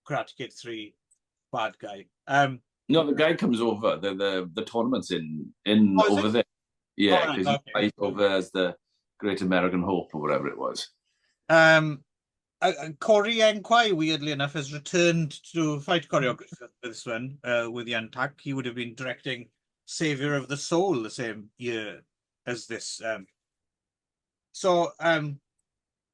Speaker 1: Karate Kid 3 bad guy.
Speaker 2: No, the guy comes over. The tournament's in
Speaker 1: Oh, is
Speaker 2: over
Speaker 1: it?
Speaker 2: there.
Speaker 1: All
Speaker 2: Yeah,
Speaker 1: right,
Speaker 2: because he
Speaker 1: okay.
Speaker 2: plays over as the Great American Hope or whatever it was.
Speaker 1: Um, Corey Enquai, weirdly enough, has returned to fight choreography for this one with Yan Tak. He would have been directing Savior of the Soul the same year as this. So,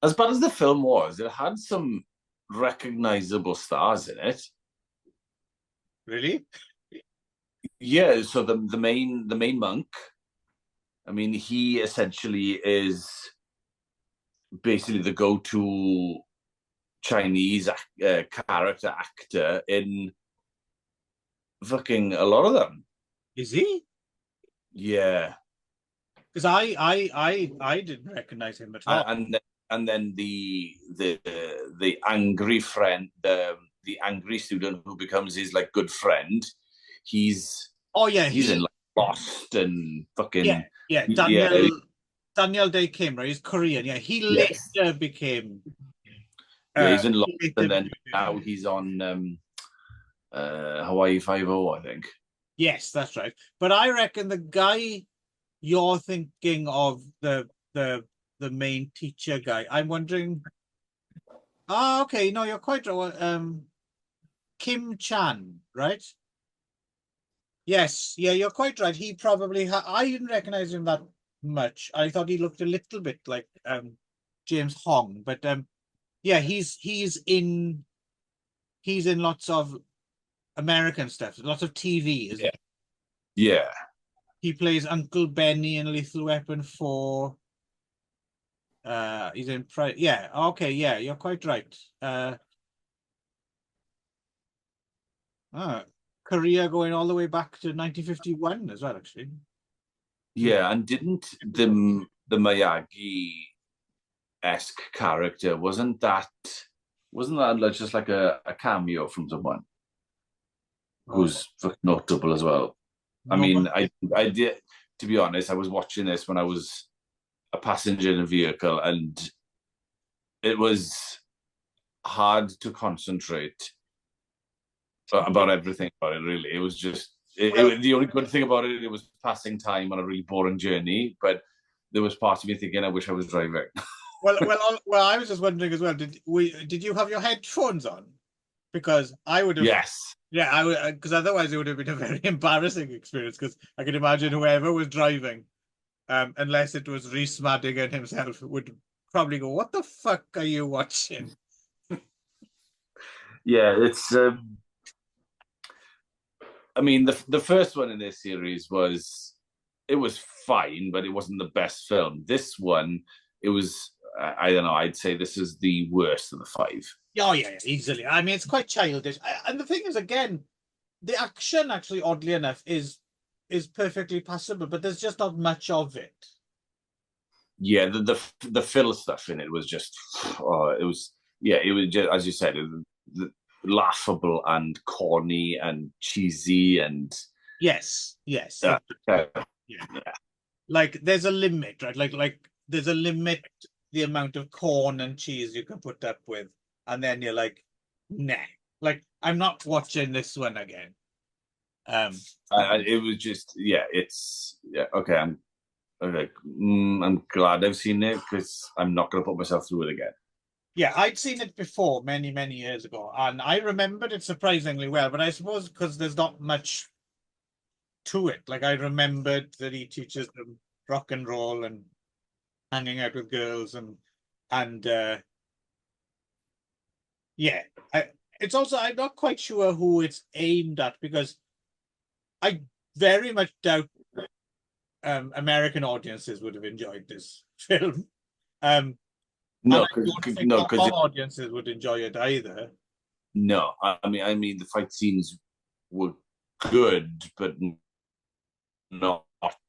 Speaker 2: As bad as the film was, it had some recognizable stars in it.
Speaker 1: really?
Speaker 2: Yeah, so the main monk, I mean, he essentially is basically the go-to Chinese character actor in fucking a lot of them.
Speaker 1: Is he?
Speaker 2: Yeah,
Speaker 1: Because I didn't recognize him at all.
Speaker 2: and then the angry friend, the angry student who becomes his like good friend, he's
Speaker 1: Oh yeah,
Speaker 2: he's in like Lost and
Speaker 1: yeah,
Speaker 2: fucking
Speaker 1: yeah,
Speaker 2: yeah.
Speaker 1: Daniel Day Kim, right? He's Korean. Yeah, he
Speaker 2: Yes.
Speaker 1: later became
Speaker 2: Yeah, he's in Lost,
Speaker 1: he later
Speaker 2: and then
Speaker 1: became
Speaker 2: now he's on Hawaii Five O, I think.
Speaker 1: yes, that's right. But I reckon the guy you're thinking of the main teacher guy. I'm wondering. Ah, okay. No, you're quite right. Kim Chan, right? Yes, yeah, you're quite right. He probably I didn't recognize him that much. I thought he looked a little bit like James Hong, but yeah, he's in lots of American stuff, lots of TV, isn't
Speaker 2: Yeah.
Speaker 1: he?
Speaker 2: Yeah.
Speaker 1: He plays Uncle Benny in Lethal Weapon 4. He's in yeah, okay, yeah, you're quite right. Uh Korea going all the way back to 1951 as well, actually.
Speaker 2: Yeah, and didn't the Miyagi-esque character wasn't that like just like a cameo from someone
Speaker 1: Oh,
Speaker 2: who's notable as well? I
Speaker 1: no,
Speaker 2: mean, I did, to be honest, I was watching this when I was a passenger in a vehicle, and it was hard to concentrate about everything about it. Really, it was just
Speaker 1: well,
Speaker 2: the only good thing about it. It was passing time on a really boring journey, but there was part of me thinking, I wish I was driving.
Speaker 1: well, I was just wondering as well. Did you have your headphones on? Because I would have,
Speaker 2: Yes.
Speaker 1: yeah, I would, because otherwise it would have been a very embarrassing experience. Because I can imagine whoever was driving, unless it was Reese Madigan himself, would probably go, "What the fuck are you watching?"
Speaker 2: Yeah, it's. I mean, the first one in this series was fine, but it wasn't the best film. This one, it was. I don't know. I'd say this is the worst of the five.
Speaker 1: Oh yeah, yeah, easily. I mean, it's quite childish. And the thing is, again, the action actually, oddly enough, is perfectly passable, but there's just not much of it.
Speaker 2: Yeah, the fill stuff in it was just. Oh, it was. Yeah, it was just as you said, laughable and corny and cheesy and.
Speaker 1: Yes, yes,
Speaker 2: Uh,
Speaker 1: yeah. Like there's a limit, right? Like there's a limit the amount of corn and cheese you can put up with, and then you're like, nah. Like I'm not watching this one again. Um,
Speaker 2: it was just yeah. It's yeah. Okay, I'm glad I've seen it because I'm not going to put myself through it again.
Speaker 1: yeah, I'd seen it before many, many years ago, and I remembered it surprisingly well. But I suppose because there's not much to it. Like I remembered that he teaches them rock and roll and hanging out with girls and yeah. It's also I'm not quite sure who it's aimed at because I very much doubt American audiences would have enjoyed this film. Um, and
Speaker 2: No,
Speaker 1: I don't think
Speaker 2: no,
Speaker 1: Hong
Speaker 2: because
Speaker 1: Kong audiences would enjoy it either.
Speaker 2: No, I mean, the fight scenes were good, but not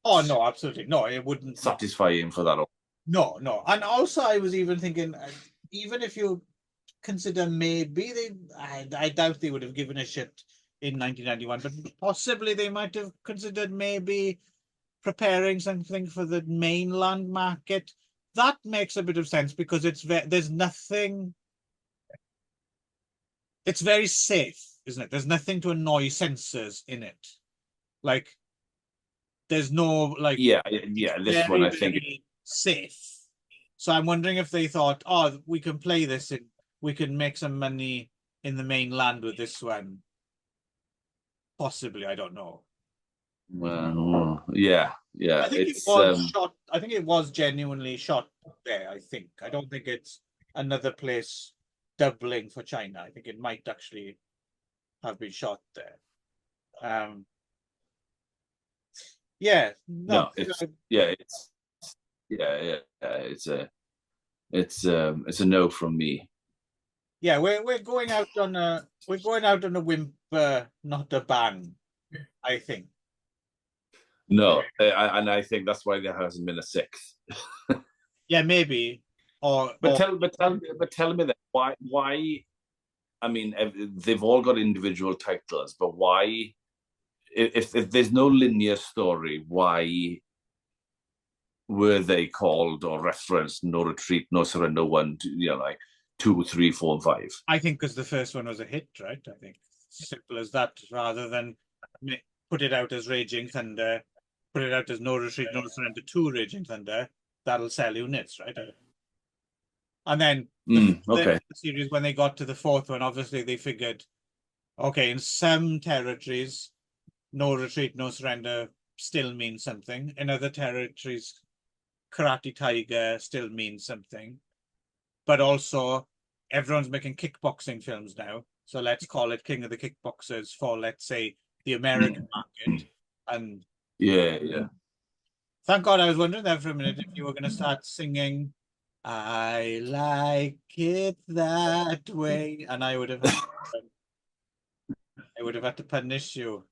Speaker 1: Oh no, absolutely no. It wouldn't. No,
Speaker 2: satisfying for that.
Speaker 1: no, no. And also, I was even thinking, even if you consider maybe I doubt they would have given a shit in 1991, but possibly they might have considered maybe preparing something for the mainland market. That makes a bit of sense because there's nothing. It's very safe, isn't it? There's nothing to annoy censors in it. Like there's no like
Speaker 2: Yeah, yeah. This one,
Speaker 1: very,
Speaker 2: I think,
Speaker 1: very safe. So I'm wondering if they thought, oh, we can play this and we can make some money in the mainland with this one. Possibly, I don't know.
Speaker 2: well, yeah, yeah.
Speaker 1: I think it
Speaker 2: It's
Speaker 1: was shot. I think it was genuinely shot there. I think. I don't think it's another place doubling for China. I think it might actually have been shot there. Um, yeah, no,
Speaker 2: no, it's yeah, it's yeah, yeah. It's a no from me.
Speaker 1: yeah. We're going out on a whimper, not a bang. I think.
Speaker 2: No, and I think that's why there hasn't been a sixth.
Speaker 1: Yeah, maybe.
Speaker 2: But
Speaker 1: Or
Speaker 2: tell me that why? I mean, they've all got individual titles, but why? If there's no linear story, why were they called or referenced No Retreat, No Surrender, one, like 2, 3, 4, and 5?
Speaker 1: I think because the first one was a hit, right? I think simple as that. Rather than put it out as Raging Thunder, put it out as No Retreat, No Surrender 2 Raging Thunder. That'll sell units, right? And then
Speaker 2: Okay.
Speaker 1: the series, when they got to the fourth one, obviously they figured, okay, in some territories, No Retreat, No Surrender still means something. In other territories, Karate Tiger still means something. But also, everyone's making kickboxing films now. So let's call it King of the Kickboxers for, let's say, the American market. And
Speaker 2: Yeah, yeah.
Speaker 1: thank God I was wondering there for a minute if you were going to start singing, I like it that way. And I would have had to punish you.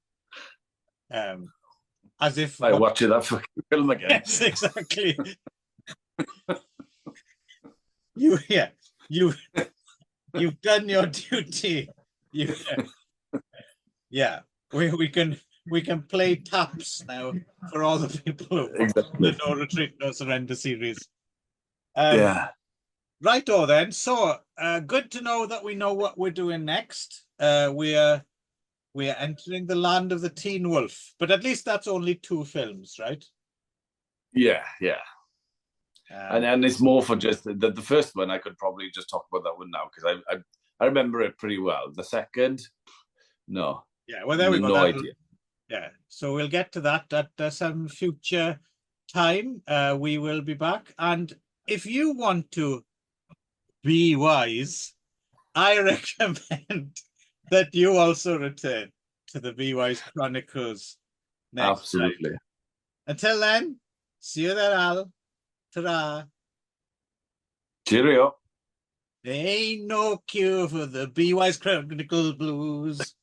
Speaker 1: As if
Speaker 2: I watch that fucking film again.
Speaker 1: Yes, exactly. Yeah, you've done your duty. You yeah. We can play taps now for all the people who watch
Speaker 2: Exactly.
Speaker 1: the No Retreat, No Surrender series.
Speaker 2: Yeah.
Speaker 1: Righto then. So good to know that we know what we're doing next. We are entering the land of the Teen Wolf, but at least that's only 2 films, right?
Speaker 2: Yeah, yeah. And it's more for just the first one. I could probably just talk about that one now because I remember it pretty well. The second, no.
Speaker 1: Yeah, well, there we go.
Speaker 2: No idea.
Speaker 1: Yeah, so we'll get to that at some future time. We will be back. And if you want to be wise, I recommend that you also return to the BeWise Chronicles next
Speaker 2: Absolutely.
Speaker 1: time. Until then, see you there, Al. Ta-ra.
Speaker 2: Cheerio.
Speaker 1: There ain't no cure for the BeWise Chronicle blues.